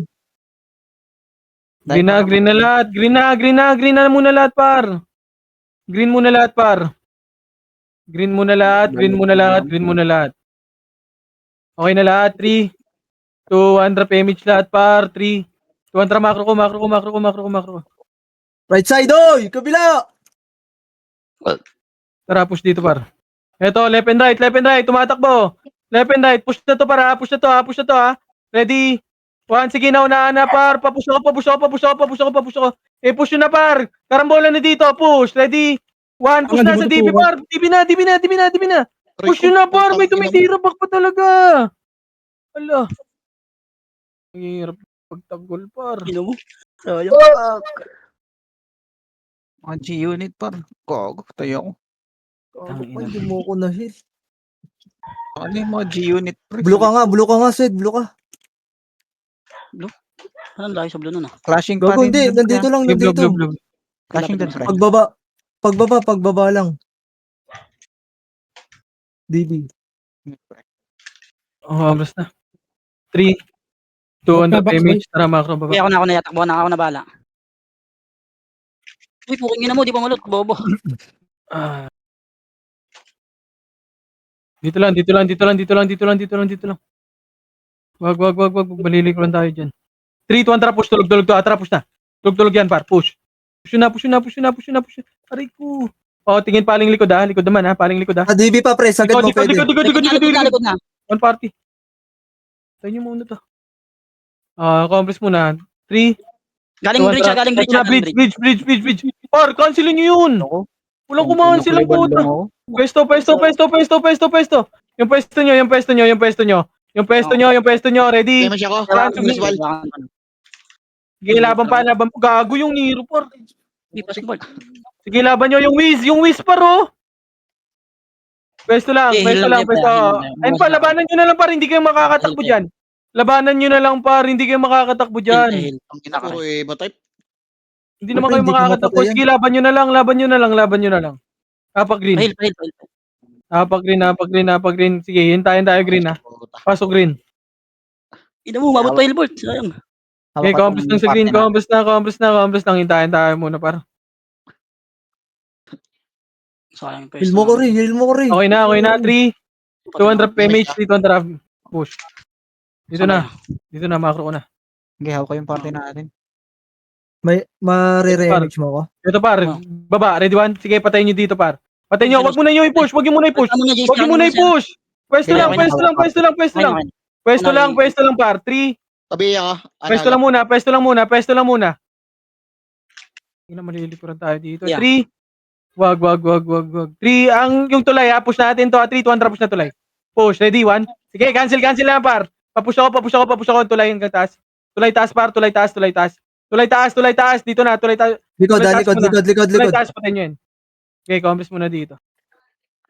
Green na lahat. Green na muna lahat, par. Green muna lahat. Okay na lahat. 3, 200 PMH lahat, par. 3, 200 macro ko. Right side, oy! Kabila! Tara, push dito, par. Eto, left and right. Tumatakbo. Left and right. Push na to, par. Push na to, ha. Ready? 1, sige, naunahan na, par. Papush ako. Push nyo na, par. Karambola na dito. Push. Ready? 1, push na sa DB, par. DB na. Push nyo na, par. May tumitira back pa talaga. Ala. Ang hirap. Pagtanggol par. Ino mo. Sayang. Mga G-unit par. Gago, tayo ako. Gago pa, hindi mo ako na-hit. Ano yung mga G-unit pre? Blue ka nga, Sid. Blue ka. Anong layo sa blue nun ah? Clashing pa Gago, rin. hindi. dun, Nandito pre. lang, Sige, blue, nandito. blue, blue. Clashing dun, pre. Pagbaba lang. DB. Oh, basta. 3, 200 Box, damage. Tara, macro baba. Okay, ako na yatakbo na ako na bala. Uy, puking ina mo, di pa malot, bobo. Ah. Dito lang. Wag. Malili ko lang tayo dyan. 3, 2, tara, push. Tulog to. Tara, push na. Tulog yan, par. Push. Push na. Aray ko. Oh, tingin paling likod ha. Likod naman ha. Paling likod ha. DB pa, pre. Sagad mo, pwede. Likod na. One party. Tayo nyo muna to. Compress muna. 3, Galing bridge siya, galing bridge siya. bridge. Par, cancelin nyo yun. Ako. Walang kumahan silang puta. Pwesto. Yung pwesto nyo. Ready? Damage ako. Cancel. Sige, laban pa. Gago yung Nero, par. Di basketball. Sige, laban nyo yung Wiz par, oh. Pwesto lang. Heal lang. Ayun pa, labanan nyo na lang, par. Hindi kayo makakatakbo dyan. Labanan nyo na lang, par. Hindi kayo makakatakbo dyan. Ang ina ko eh, ba-type? Hindi naman Pre, kayo hindi ka makakatakbo. mapatayan. Sige, laban nyo na lang. Apak green. Heal. Apak green. Sige, hintayin tayo green, ha. Pasok green. Ina mo, mabot pa Hilbert. Sayang. Okay, compass lang sa green. Compass lang. Hintayin tayo muna, par. Sayang yung Heal mo ko rin. Okay na. 3, 200 PMH, 300 push. Dito na, macro ko na. Sige, hawak ko yung party natin. May mare-remix mo ko. Ito par, baba, ready one? Sige, patayin nyo dito par. Patayin nyo, wag mo na i-push. Pwesto lang par. 3, Tabi ako. pwesto lang muna. Hindi na malilikuran tayo dito. Yeah. 3, wag. 3, yung tulay ha, push natin to. 3, 200 push na tulay. Push, ready, 1. Sige, cancel lang par. Papush ako, tulay hanggang taas. Tulay taas par, tulay taas. Dito na, tulay taas. Likod. Tulay taas, patayin nyo yun. Okay, compress muna dito.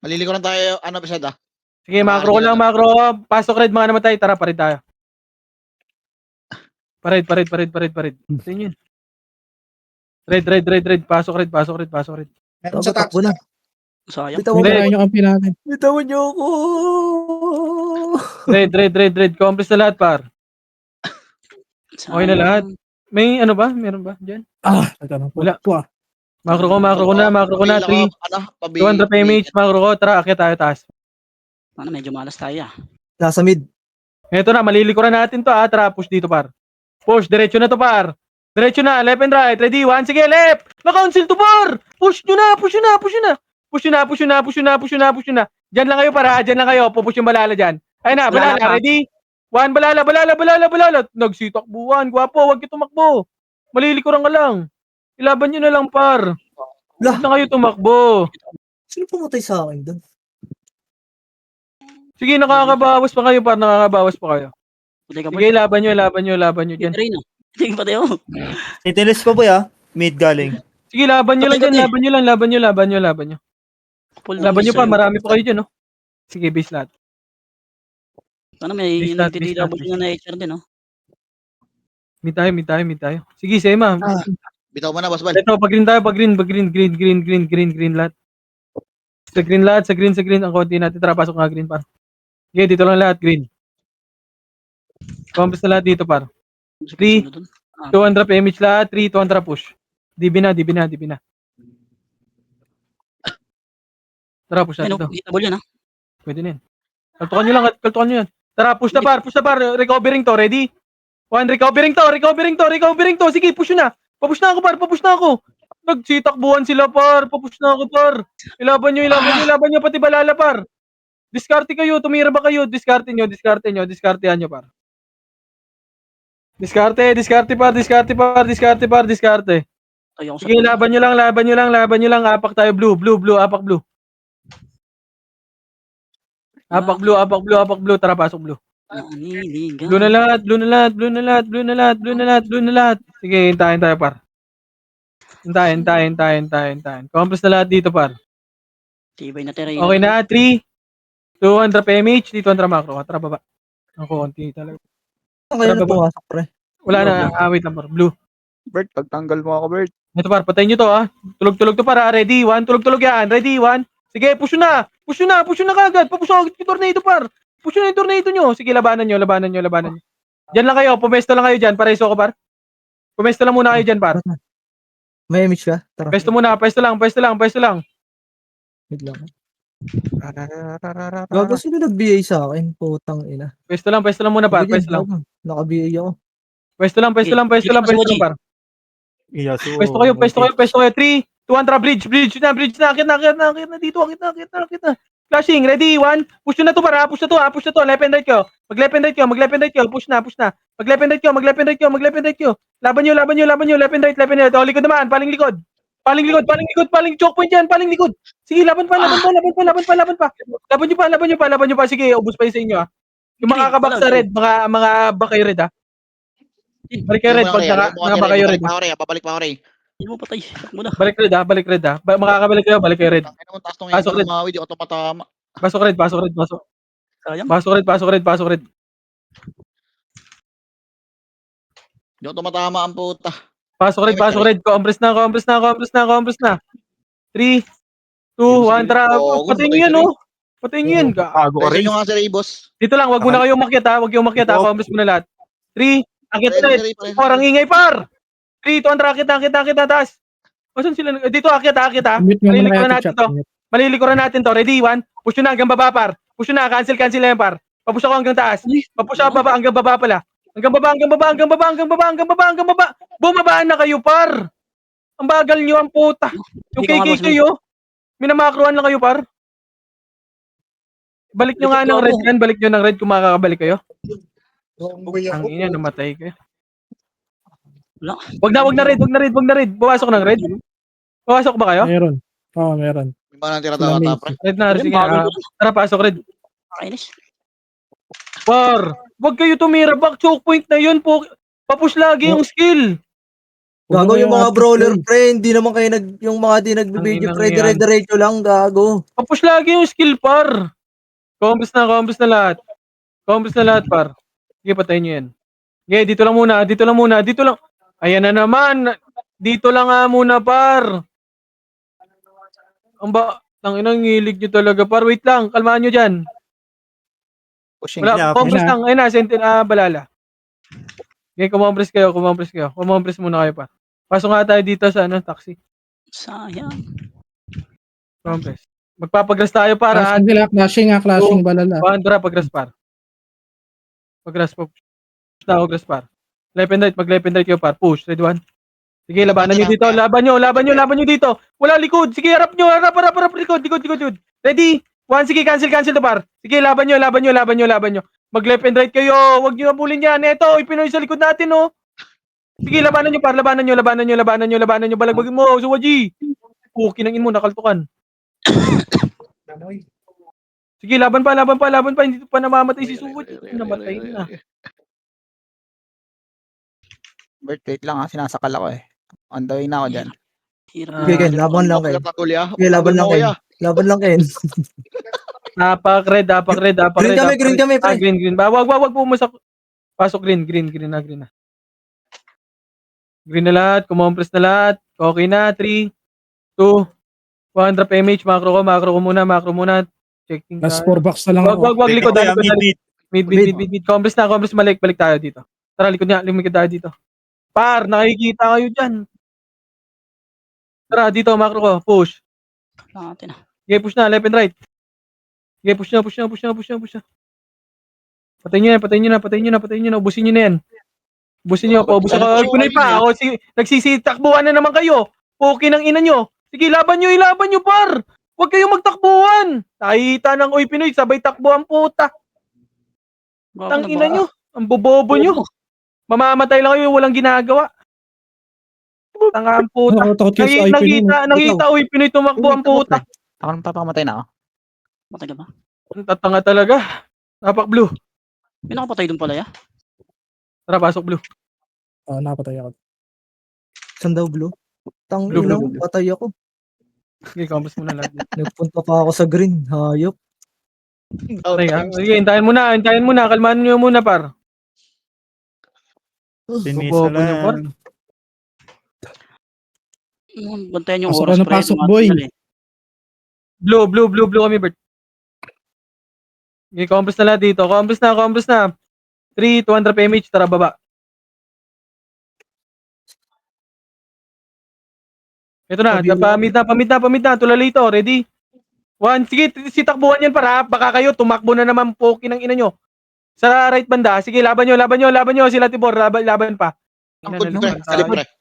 Malili ko lang tayo, Beseda. Sige, macro ko lang, macro. Pasok red, mga namatay. Tara, parid tayo. Parid. Patayin yun. Red. Pasok red. Meron sa top. Takbo na. Sayang. Bitawan Hindi. Tayo yung kampi natin. nyo ako. Red. Compress na lahat, par. Okay na lahat. May ano ba? Meron ba? Diyan? Nagtanong po. Wala. Po. Macro ko na. 3, 200 PMH. Macro ko. Tara, akyat tayo taas. Ano, medyo malas tayo ah. Nasa mid. Eto na, malilikuran natin to. Tara, push dito, par. Push, diretso na to, par. Diretso na, left and right. Ready? 1, sige, left. Na-council to, par. Push nyo na. Diyan lang kayo, para. Diyan lang kayo. Pupush yung balala dyan. Ayun na, balala. Ready? 1, balala. Nagsitakbuhan. Gwapo, wag kayo tumakbo. Malilikuran ka lang. Ilaban nyo na lang, par. Lah. Huwag na kayo tumakbo. Sino pumatay sa akin doon? Sige, nakakabawas pa kayo, par. Patay ka Sige, laban nyo dyan. Rin ah. Hindi patay ako. Titilis ko boy mid galing. Sige, laban nyo lang dyan. Laban nyo. Full Laban nyo pa, miss, marami pa kayo dyan, no? Sige, base lahat. Ano, may Base lahat, nagtitidabot nga na HR din, no? Mid tayo. Sige, Sema. Bitaw mo na, Boss Bal. Ito, pag-green tayo, green lahat. Sa green. Ang konti natin, tara, pasok nga green, par. Sige, dito lang lahat, green. Compass na lahat dito, par. 3, 200 PMH lahat, 3, 200 push. DB na. Tara, push natin Ano, to. hitable yan ah. Pwede na yan. Kaltukan nyo yan. Tara, push na par. Recovering to, ready? 1, recovering to. Sige, push na. Papush na ako. Nagsitakbuhan sila, par. Papush na ako, par. Ilaban nyo, pati balala, par. Diskarte kayo, tumira ba kayo? Diskartehan nyo, par. Diskarte, par. Ayoko sa Sige, laban nyo lang. Apak tayo, blue, apak blue. Apak blue. Tara, pasok blue. Naniligaw. Blue na lahat, blue na lahat, blue na lahat, blue na lahat, blue na lahat, blue na lahat. Sige, hintayin tayo, par. Hintayin. Complex na lahat dito, par. Tibay na terreno. Okay na, 3, 200 PMH, dito ang macro. Tara, baba. Ang konti talaga. Kaya na Tara, baba. pumasok, pre. Wala na, wait lang, par. Blue. Bert, pagtanggal mo ako, Bert. Ito, par, patayin nyo to, ha. Tulog-tulog to, para. Ready, 1. Tulog-tulog yan. Ready, 1. Sige, push nyo na. Push nyo na kagad. Papush agad yung tornado, par. Push nyo na yung tornado nyo. Sige, labanan nyo. Diyan lang kayo. Pumesto lang kayo dyan. Pareso ko, par. Pumesto lang muna kayo dyan, par. May image ka? Tara. Pesto muna. Pesto lang. Wait lang. Gago, sino nag-BA sa akin? Putang ina. Pesto lang muna, par. Gago yan, Pesto lang. gago. Naka-BA ako. Pwesto lang, par. Iyasu. Pwesto kayo. 3, 200, bridge na, akit na dito, akit na. Flashing, ready, 1, push na to, para, push na to, left and right ko. Mag-left and right ko, push na. Mag-left and right ko. Laban nyo, left and right. O, likod naman, paling likod. Paling choke point yan, paling likod. Sige, laban pa. Laban nyo pa. Sige, ubos pa yun sa inyo, ha. Yung mga kabak sa red, mga bakay red, ha. Balik kayo red, pag nakaba kayo red. Babalik pa ako, Ray. Hindi mo patay. Takbo na. Balik red, ha. Makakabalik kayo, balik kayo red. Ang ina mo, taas nung Pasok yung red. mawi, di ako tumatama. Pasok red. Sayang. Pasok red. Di ako tumatama ang puta. Pasok red. Compress na. 3, 2, 1, tara. Patayin nyo yan, oh. Patayin nyo yan. Gago ka Pwede rin. nyo nga si Ray, boss. Dito lang, wag muna kayong umakyat, ha. Compress muna lahat. 3, akit Pwede ulit. si Ray, pare. Parang ingay, par. 3, 2, akit na, taas. Asan sila? Dito, akit, ha. Mute mo muna Malilikuran yung natin chat. to. Malilikuran natin to. Ready, 1. Push nyo na hanggang baba, par. Push nyo na, cancel na yan, par. Papush ako hanggang taas. Papush ako baba, hanggang baba pala. Hanggang baba. Bumabaan na kayo, par. Ang bagal nyo, ang puta. Yung Hindi ka nga, KK boss, kayo. Minamakruan lang kayo, par. Balik nyo nga ng red yan. Balik nyo ng red kung makakabalik kayo. Ang ina, namatay kayo. Wala. Wag na red. Pumasok ng red. Pumasok ba kayo? Meron. Oo, meron. May mga nang tira-tawa, pre. Red na, sige. Tara, pasok red. Nakainis. Par, wag kayo tumira. Back choke point na yun po. Papush lagi yung skill. Gago yung mga brawler, pre. Hindi naman kayo yung mga di nagbibideo, Ang pre. inang yan. Dire-diretso lang, gago. Papush lagi yung skill, par. Compres na lahat. Par. Sige, patayin nyo yan. Sige, dito lang muna. Ayan na naman. Dito lang nga muna, par. Ang inang ngilig nyo talaga, par. Wait lang, kalmaan nyo dyan. Pushing Wala, niya. compres lang. Ayun na, balala. Okay, kumompres kayo. Kumompres muna kayo, par. Pasok nga tayo dito sa taxi. Sayang. Compres. Magpapagras tayo, para. Flashing balala. Tara, pagras, par. Pagras par. Left and right, mag-left and right kayo, par. Push, ready, 1. Sige, labanan nyo dito. Laban nyo dito. Wala, likod. Sige, harap nyo. Harap, likod. Ready? 1, sige, cancel to, par. Sige, laban nyo. Mag-left and right kayo. Huwag nyo mapulin yan. Ito, ipinoy sa likod natin, oh. Sige, labanan nyo, par. Labanan nyo. Balagbagin mo, Suwaji. Kinangin mo, nakaltukan. Sige, laban pa. Hindi pa namamatay si Suwaji. Namatay na. Bert, wait lang ha. Sinasakal ako eh. On the way na ako dyan. Hirap. Okay, Ken, laban lang kayo. Okay, laban lang kayo. Laban lang kayo. Napak-red. Green kami, pre. Green. Wag pumasak. Pasok green na. Green na lahat, kumompres na lahat. Okay na, 3, 2, 100 PMH, macro ko muna. Checking Last tayo. 4 box na lang ako. Wag likod. Mid. Mid. Compress na, balik tayo dito. Tara, likod tayo dito. Par, nakikita kayo dyan. Tara, dito, macro ko, push. Natin. Okay, push na, left and right. Okay, push na. Patayin nyo na. Ubusin nyo na yan. Ubusin nyo. Paubusin ko. Pinoy pa. Nagsisitakbuhan na naman kayo. Okay ng ina nyo. Sige, laban nyo, par. Huwag kayong magtakbuhan. Nakita ng Pinoy, sabay takbuhan, puta. Tang ina nyo. Ang bobobo nyo. Mamamatay lang kayo, walang ginagawa. Tanga ang puta. Takot kayo sa IP nun. Nakita, Pinoy tumakbo ang puta. Ako nang papakamatay na ako. Matagal ba? Ang tatanga talaga. Napak blue. May nakapatay doon pala ya. Tara, pasok blue. Napatay ako. Saan daw, blue? Tang Blue, ina, blue, blue. patay ako. Sige, compass muna lahat. Nagpunta pa ako sa green. Hayop. Tara, sige, hintayin muna. Kalmahan nyo muna, par. Sinisa Bobo niyo, par. lang. Bantayan yung Pasok oras ka na, pasok, boy. Blue kami, Bert. Okay, compass na lahat dito. Compass na. 3, 200 PMH, tara baba. Ito na, pamit na. Tulalito, ready? 1, sige, sitakbuhan yan para. Baka kayo, tumakbo na naman poki ng ina nyo. Sa right banda, sige, laban nyo. Sila Tibor, laban pa. Ang Ina na pre, naman sa likod. tayo.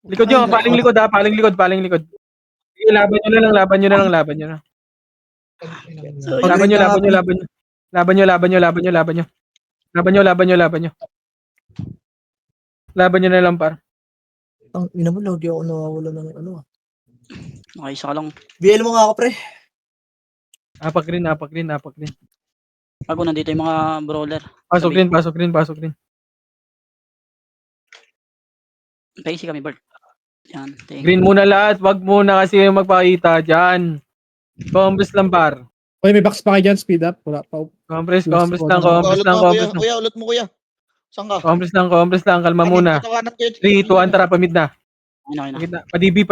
Likod nyo, paling likod. Sige, laban nyo na lang. Laban nyo. Laban nyo. Laban nyo na lang, par. Ang ina mo, lagi ako nawawala ng ano. Isa ka lang. BL mo nga ako, pre. Apak rin. Bago nandito yung mga brawler. Pasok rin. Paisi kami, Bert. Yan. Thank Green muna lahat. Wag muna kasi magpakita dyan. Compass lang, par. Uy, may box pa kayo dyan. Speed up. Wala pa. Compass lang. Ulot mo, kuya. Saan ka? Compass lang. Kalma muna. 3, 2, 1, tara, pamid na. Okay na. Padibi.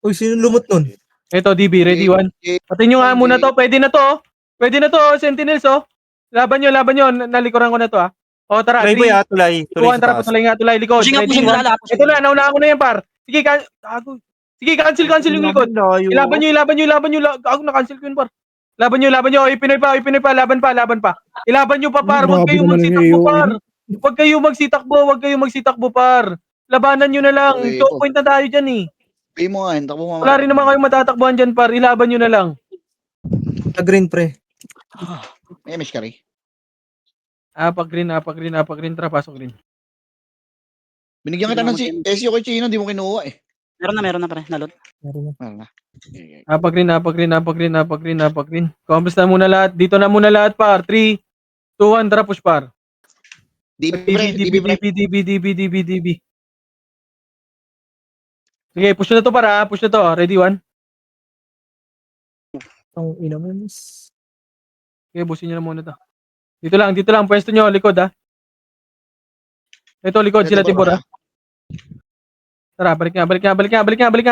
Uy, sino lumot nun? Ito, DB, ready, 1. Pati nyo nga muna to. Pwede na to, Sentinels, oh. Laban nyo. Nalikuran ko na to, ah. O, tara, Tulay 3, boy ah, tulay. 2, Tulay 1, sa tara, taas. tulay, likod. Pushing Ready, up, 1. wala. Ito na, nauna ko na yan, par. Sige, cancel yung likod. Ilaban nyo. Ako na-cancel ko yun, par. Laban nyo. Oy, Pinoy pa. Laban pa. Ilaban nyo pa, par. Huwag kayong magsitakbo, par. Huwag kayong magsitakbo, par. Labanan nyo na lang. Okay, 2 point na tayo dyan, eh. Pay mo nga, takbo mo. Wala rin naman kayong matatakbuhan dyan, par. Ilaban nyo na lang. Sa green, pre. May miss ka rin. Apak green. Tara, pasok green. Binigyan kita ng SU kay Chino, di mo kinuha eh. Meron na pre. Nalot. Meron na. Apak green. Compass na muna lahat. Dito na muna lahat, par. 3, 2, 1, tara, push, par. DB pre. DB. Sige, push na to, para. Push na to. Ready, 1. Ang ina mo. Sige, busin nyo na muna to. Dito lang. Pwesto nyo, likod, ha. Ito, likod. Sila Tibor, ha. Tara, balik nga.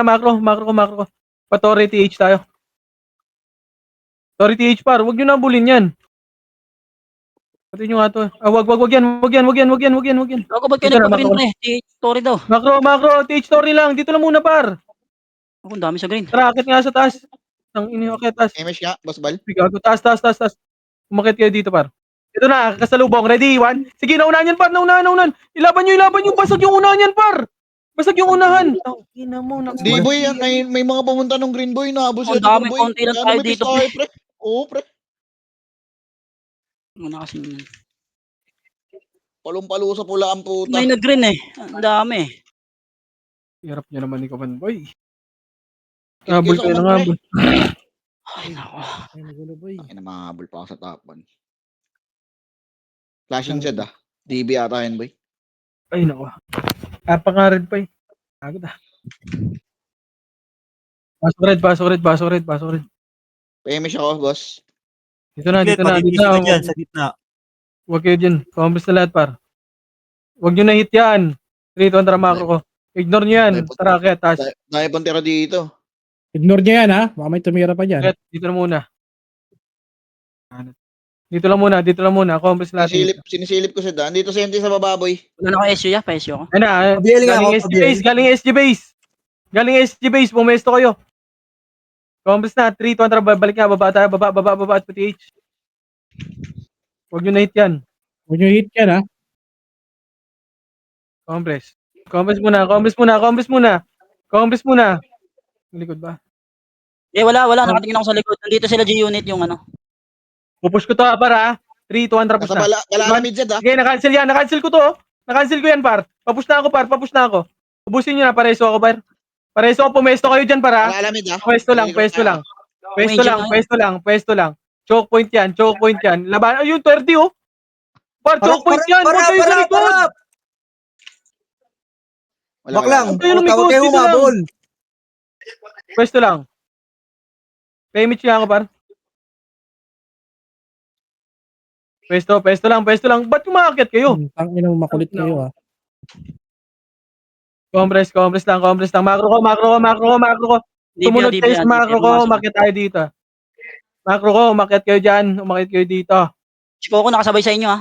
Macro. Patori TH tayo. Tori TH, par. Huwag nyo na bulin yan. Pati nyo nga to. Wag yan. Ako ba't kayo Ito na, nagpa-green Macro. pre? Story daw. Macro. TH story lang. Dito lang muna, par. Ako ang dami sa green. Tara, akit nga sa taas. Ang inyo, akit taas. May miss ka, boss bal. Bigago, taas. Umakit kayo dito, par. Ito na, kasalubong. Ready, 1. Sige, naunahan yan, par. Naunahan. Ilaban nyo. Basag yung unahan yan, par. Basag yung unahan. Oh, ina mo. Di boy, may mga pumunta ng Green Boy na abos Ang dami, konti lang tayo dito, pre. Oo, pre. Muna kasi Palong-palo sa pula ang puta. may nag-green eh. Ang dami. Hirap nyo naman ni Kaman Boy. Kiss Habol ako kayo man, ng pre. habol. Ay, nako. Ay, magulo, boy. Ay, namahabol pa ako sa top 1. Flashing Z ah. DB ata yun, boy. Ay, nako. Pangarid pa eh. Agad ah. Pasok red. PMS ako, boss. Dito na. Dyan, sa gitna. Huwag kayo dyan. Compass na lahat, par. Huwag nyo na hit yan. 3, 2, tara, macro ko. Ignore nyo yan. Tara, kaya taas. Dahil pang tira dito. Ignore niya yan, ha? Baka may tumira pa dyan. Kaya, dito na muna. Dito lang muna. Compass lahat. Sinisilip ko siya daan. Dito senti sa baba, boy. Wala na ako SU ya. Pa-SU ako. Ano, Pabiel nga ako, galing SG base. Pumesto kayo. Compass na. 3, 2, tara, balik nga. Baba tayo. Baba at pati H. Huwag nyo na hit yan. Huwag nyo hit yan, ha? Compass muna. Likod ba? Eh wala. Nakatingin ako sa likod. Nandito sila G-Unit yung ano. Pupush ko to, para. 3, 2, 1, tara, push Nasa na. bala mid Z ah. Sige, na-cancel yan. Na-cancel ko to. Na-cancel ko yan, par. Papush na ako. Ubusin nyo na. Pareso ako, par. Pumesto kayo dyan, para. Bala mid ah. Pwesto lang. Choke point yan, choke point yan. Laban, ayun, 30 oh. Par, choke point yan. Huwag kayo sa likod. Bak lang. Huwag kayo Huwag lumikod, kayo dito lang. humabol. Pwesto lang. Payment nga ako, par. Pwesto lang. Ba't kumakakit kayo? Tanginang makulit kayo ah. Compress lang. Macro ko. Tumunod kayo sa macro ko, umakyat tayo dito. Macro ko, umakyat kayo dyan. Umakyat kayo dito. Si Coco nakasabay sa inyo, ha?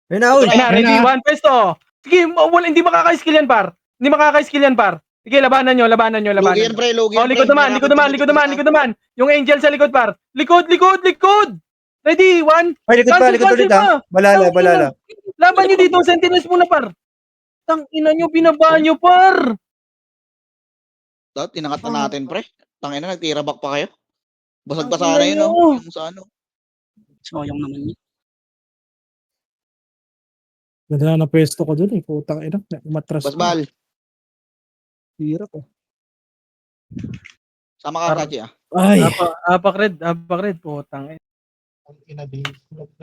Ayun na, uy. Ayun na, ready, one, pwesto. Sige, hindi makaka-skill yan, par. Sige, labanan nyo. Lugi yan, pre. Lugi Oh, yan, likod pre. naman. Yung angel sa likod, par. Likod. Ready, one. Ay, likod pa, likod ulit ha. Balala. Laban nyo dito, sentinels muna, par. Tangina nyo, binaba nyo, par. Dapat inakat na natin, pre. Tangina, nagtira back pa kayo. Basag-basa na yun, no? Yung sa ano. Sayang naman yun. Ganda na pwesto ko dun eh. Putang ina. Umatras. Basbal. Hirap eh. Sama ka, Kachi, ah. Ay. Apak red. Putang.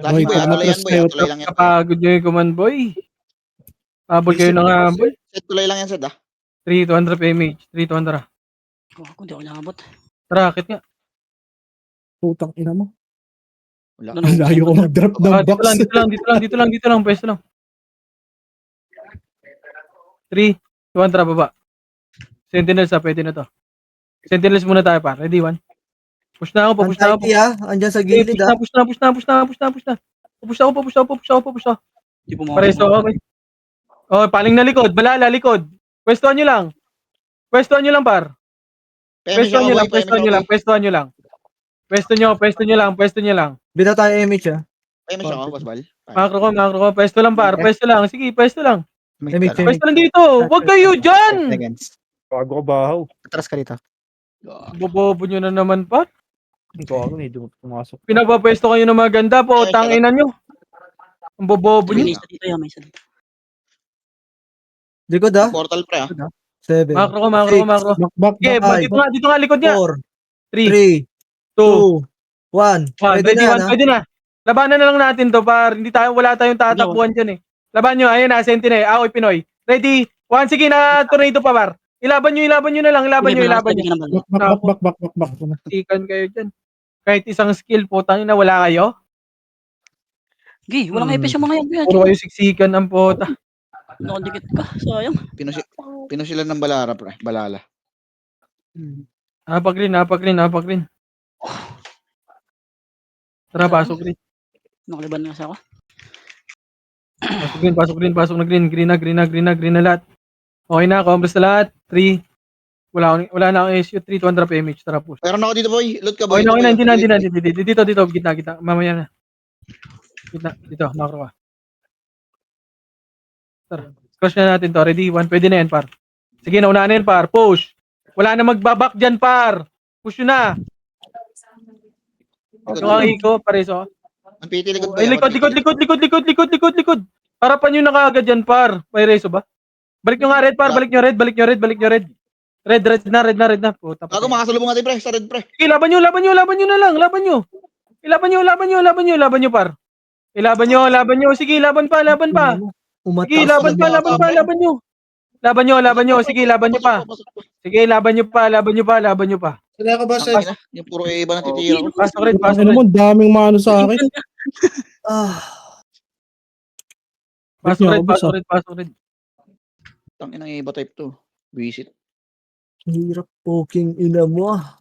Lagi Boy, boy, pag tulay yan, matras boy. kayo, Tulay lang yan. Kapagod nyo yung command boy. Habol kayo ng boy. Set, tulay lang yan, Set, ah. 300 PMH. 300. Coco, di ako nakabot. Racket nga. Putang ina mo. Wala. Ano, Ang layo ko mag-drop ng Ah, box. dito lang. Pwesto lang. 3, 200 baba. Sentinels pwede na to. Sentinels muna tayo pa. Ready, one. Push na ako. Anxiety ha. Andyan sa gilid ha. Push na. Push ako. Di po Pareso, okay. Oh, paling na likod. Balala, likod. Pwestuhan nyo lang, par. Pwestuhan nyo lang. Pwesto nyo lang. Bina tayo image ha. Payment siya ako, Basbal. Macro ko. Pwesto lang, par. Pwesto lang. Sige, pwesto lang. Image. Pwesto lang dito. Huwag kayo dyan. Bago ka bahaw. Atras ka dito. Bobobo nyo na naman, par. Bago na, hindi mo pumasok. Pinapapwesto kayo ng maganda po. Tanginan nyo. Ang bobobo May nyo. isa dito, may isa dito. Likod ha. Portal, pre, ah. 7. Macro ko. Back. Okay, Five. dito nga likod niya. 4, 3, 2, 2, 1. 1. Pwede na yan ha. Pwede na. Labanan na lang natin to, par. Wala tayong tatakbuhan dyan eh. Laban nyo, ayun na, Sentinel. Ako'y Pinoy. Ready? 1, sige na, tornado pa, par. Ilaban nyo na lang. Ilaban nyo. Back. Sikan kayo dyan. Kahit isang skill, putang ina, wala kayo. Gi, walang epis yung mga yan. Puro kayo siksikan ang puta. Nakadikit ka, sayang. Pinusilan ng balara, pre. Balala. Napak rin. Tara, pasok rin. Nakaliban nga sa ako. Pasok na green. Green na lahat. Okay na, compress na lahat. 3. Wala na akong issue. 3, 200 PMH. Tara, push. Meron ako dito, boy. Loot ka, boy. Okay na, hindi na. Dito, gitna. Mamaya na. Gitna, dito, macro ka. Tara, crush na natin to. Ready? 1, pwede na yan, par. Sige, nauna na yan, par. Push. Wala na magbabak dyan, par. Push yun na. Yung ang hiko, pareso. Ang piti, likod, boy. Ay, likod. Harapan nyo na kaagad yan, par. May reso ba? Balik nyo nga, red, par. Balik nyo, red. Red na. Puta, Bago, makasalubong natin, pre. Sa red, pre. sige, laban nyo na lang. Laban nyo, par. Laban nyo. Sige, laban pa. Umatas. Sige, laban nyo. Sige, laban nyo pa. Sige, laban nyo pa. Sila ka ba sa Tangina, yung puro iba na titira ko. Pasok rin. Ano mo, daming mano sa akin. Pasok rin. Tangina ng iba type 2. Visit. Hirap poking ina mo ah.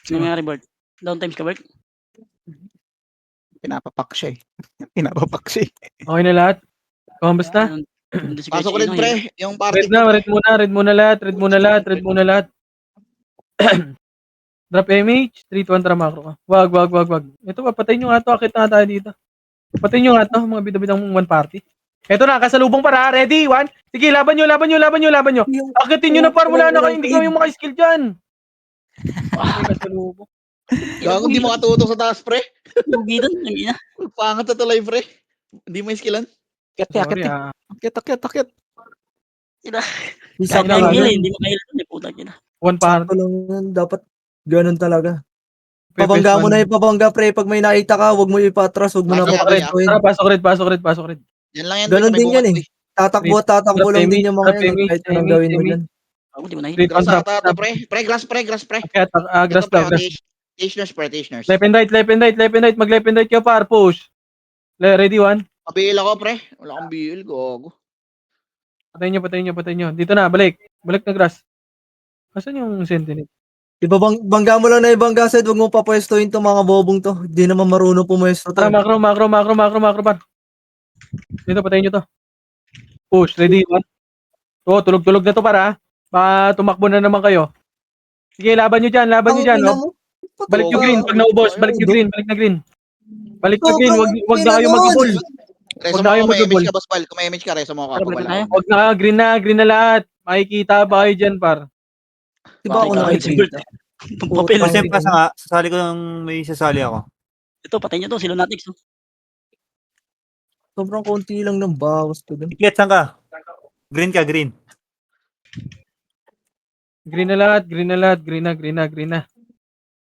Ano nangyari, Bert? Downtimes ka, Bert? Pinapapak siya eh. Okay na lahat? Kumusta na? Pasok ulit, pre. Yung party. Red muna lahat. Drop image, 3 to 1 macro ka. Wag. Ito, patayin nyo nga to. Akit na tayo dito. Patayin nyo nga to, mga bidabidang one party. Ito na, kasalubong para. Ready? 1. Sige, laban nyo. Akitin nyo na par. Wala na kayo. Hindi kayo maka-skill dyan. Kasalubong. Gago, hindi makatutok sa taas, pre. Lugi doon, hindi na. Pangat na tuloy, pre. Hindi mo skillan. Akit. Isa Kahit ka na lang. hindi makahil doon, puta kita. One party. Dapat ganun talaga. Pabangga mo na yung pabangga, pre. Pag may nakita ka, huwag mo ipatras, huwag mo na Pasok, papwestuhin. Tara, pasok red, pasok red, pasok red. Yan lang yan. Ganun pre, sa may din yan bungad, eh. Tatakbo at tatakbo lang din yung mga yan. Kahit anong gawin mo dyan. Ako di mo nakita. Street on Sa trap. tato, pre. Pre, grass, pre. Kaya grass Ito, pre, lang, grass. Tishners, pre, tishners. Left and right, left and right, left and right. Mag left and right kayo par, push. Ready, one. Pabiil ako, pre. Wala akong biil, gogo. Patayin nyo. Dito na, balik. Balik na grass. Asan yung sentinel? Bangga mo lang na yung bangga, Sed. Huwag mo papwestuhin to mga bobong to. Hindi naman marunong pumwesto to. Tara, macro par. Dito, patayin nyo to. Push, ready, one. Tulog-tulog na to para. Tumakbo na naman kayo. Sige, laban nyo dyan. No? Balik yung green. Pag naubos, balik yung green. Balik na green. Wag na kayo mag-ibol. Resa Huwag na kayo mo, kung may mag-ibol. image ka, boss pal. Kung may image ka, resa mo ka. Tara, balik na tayo. Wag na, green na lahat. Makikita ba kayo dyan, par? Di ba ako nakikita? Papel. Putang Kasi pa nga, sasali ko ng may sasali ako. Ito, patayin nyo to. Si Lunatics. No? Sobrang konti lang ng bawas to dun. Iklet, saan ka? Green ka, green. Green na lahat. Green na.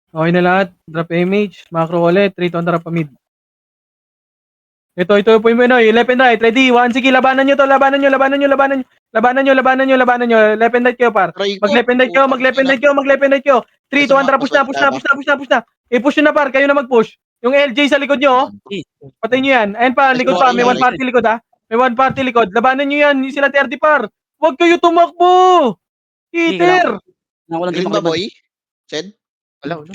Okay na lahat. Drop image. Macro ulit. 3 to drop mid. Ito po yung left and right. Ready? One. Sige, labanan nyo to. Labanan nyo. Left and right kayo, par. Mag left and right kayo. 3 to 1 drop. Push na. I-push nyo na, par. Kayo na mag-push. Yung LJ sa likod nyo, patayin nyo yan. Ayun pa, likod pa. May one party likod, ha. May one party likod. Labanan nyo yan. Yung sila 30, par. Huwag kayo tumakbo. Peter. Nakulang din Green ba, boy? Sed?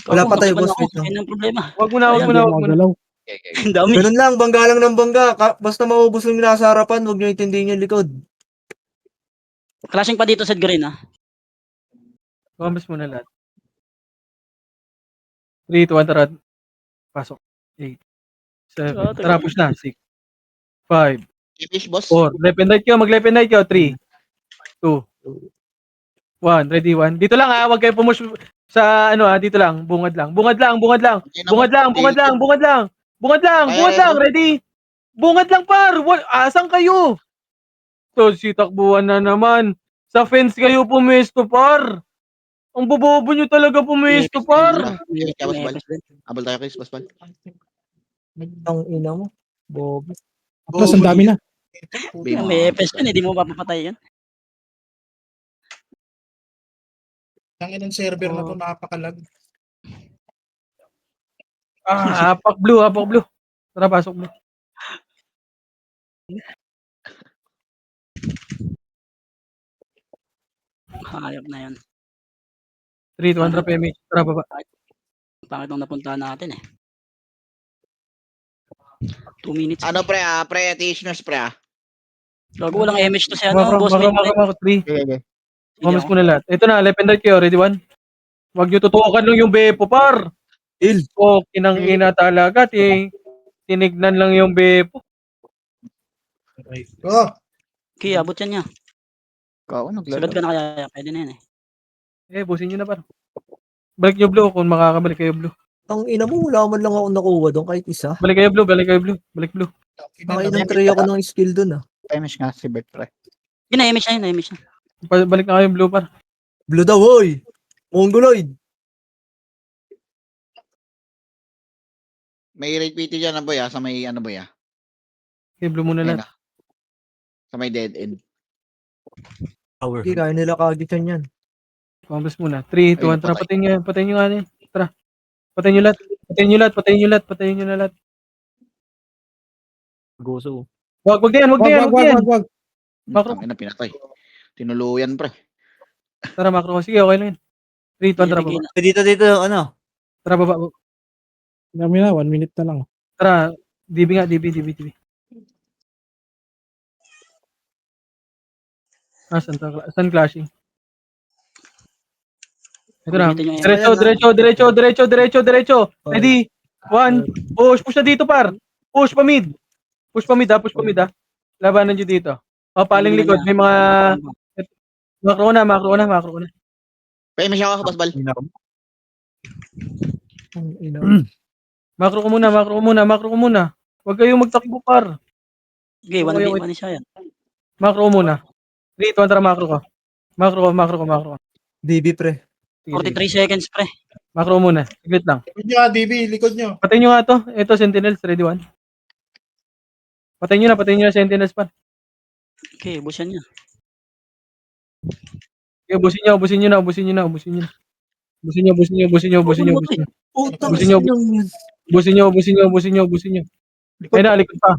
Wala pa tayo, boss. Wait lang. Yan ang problema. Wag mo na. Galaw. Ang dami. Ganun lang, bangga lang ng bangga. Basta maubos yung nasa harapan, huwag nyo intindihin yung likod. Clashing pa dito sa green, ha. Bombs muna lahat. 3, 2, 1, tara. Pasok. 8, 7. Tara, push na. 6, 5, Image, boss. 4. Left and right kayo. Mag left and right kayo. 3, 2, 1. Ready, 1. Dito lang, ha. Huwag kayo pumush sa dito lang. Bungad lang. Ready? Bungad lang, par. Asan kayo? So, si takbuhan na naman. Sa fence kayo pumesto, par. Ang bobobo nyo talaga pumesto, par. Image ka, boss pal. Abol tayo, Chris, boss pal. Ang ina mo. Bobo. Atlas, ang dami na. May FS yan, hindi mo mapapatay yan. Ang inang server na to, napakalag. Hapak blue. Tara, pasok mo. Hayop na yan. 3, 2, 1, drop image. Tara, baba. Bakit nung napuntahan natin, eh. 2 minutes. Ano, pre, tishners, pre, Gago, walang image to si Macro, boss. 3. Okay. Bombs muna lahat. Ito na, left and right kayo. Ready, 1. Huwag nyo tutukan lang yung Bepo, par. Kinang ina talaga. Tinignan lang yung Bepo. Oh, Okay, abot yan niya. Ikaw, Sunod naglalaro. ka na kaya. Pwede na yan, eh. Busin nyo na, par. Balik nyo blue kung makakabalik kayo blue. Ang ina mo, wala man lang ako nakuha doon kahit isa. Balik kayo blue. Balik blue. Nakainang tray ako ng skill doon ah. Image nga si Bert, pre. Yun, na-image na. Balik na kayo blue, par. Blue daw, hoy! Mongoloid! May rate PT dyan, boy, sa may, boy, Okay, blue muna Ayun lahat. Sa may dead end. Power. Hindi, kaya nila kagitan yan. Bombs muna. 3, 2, 1. Tara, Ayun, patayin nyo nga yan. Tara. Patayin nyo na lahat. Goso. Wag na yan. Wag. Macro. Ang ina, pinatay. Tinuluyan, pre. Tara, macro. Sige, okay lang yan. 3, 2, 1, tara, baba. Dito, ano? Tara, baba. Dami na, 1 minute na lang. Tara, DB nga, DB. Saan clashing? Ito na. Diretso. Ready? 1. Push na dito, par. Push pa mid, ha. Labanan nyo dito. Paling likod. May mga... Macro na. Pa-image ako, boss bal. Ang ina. Macro ko muna. Huwag kayong magtakbo, par. Okay, Okay. 1v1 siya yan. Macro ko muna. 3, 2, 1, tara, macro ko. Macro ko. DB pre. Sige, sige. 43 seconds, pre. Macro muna. Saglit lang. Likod nyo, DB, likod nyo. Patayin nyo nga to. Ito, Sentinels. Ready one. Patayin nyo na Sentinels pa. Okay, busan niya. Okay, ubusin nyo na. Ubusin nyo. Putang Busin nyo. ina yan. Ayun na, likod pa.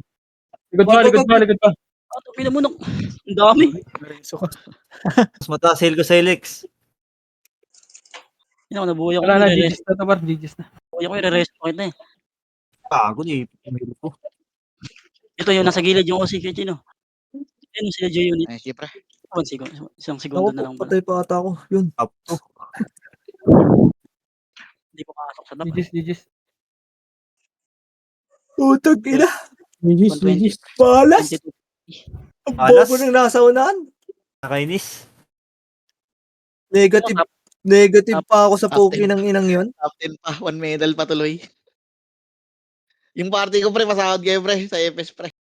Likod pa. Ato, pinamunok. Ang dami. Mas mataas heal ko sa Helix. Yun ako, nabuhay ako. Wala na, i-rest. GG's na to par. GG's na. Nabuhay ako, i-rest point na eh. Gago ni. Ko. Ito yung nasa gilid yung OC kay Chino. Ayun sila J unit. Ay, sige, pre. Isang Ako segundo po, na lang. patay pa ata ako. Yun. Hindi ko makasok sa dap. GG's. Putang ina. GG's. Balas. 22. Ang Balas. bobo nang nasa unahan. Nakainis. Negative pa ako sa poke ng inang yon. Captain pa, 1 medal pa tuloy. Yung party ko pre, pasahod kayo pre, sa FS pre.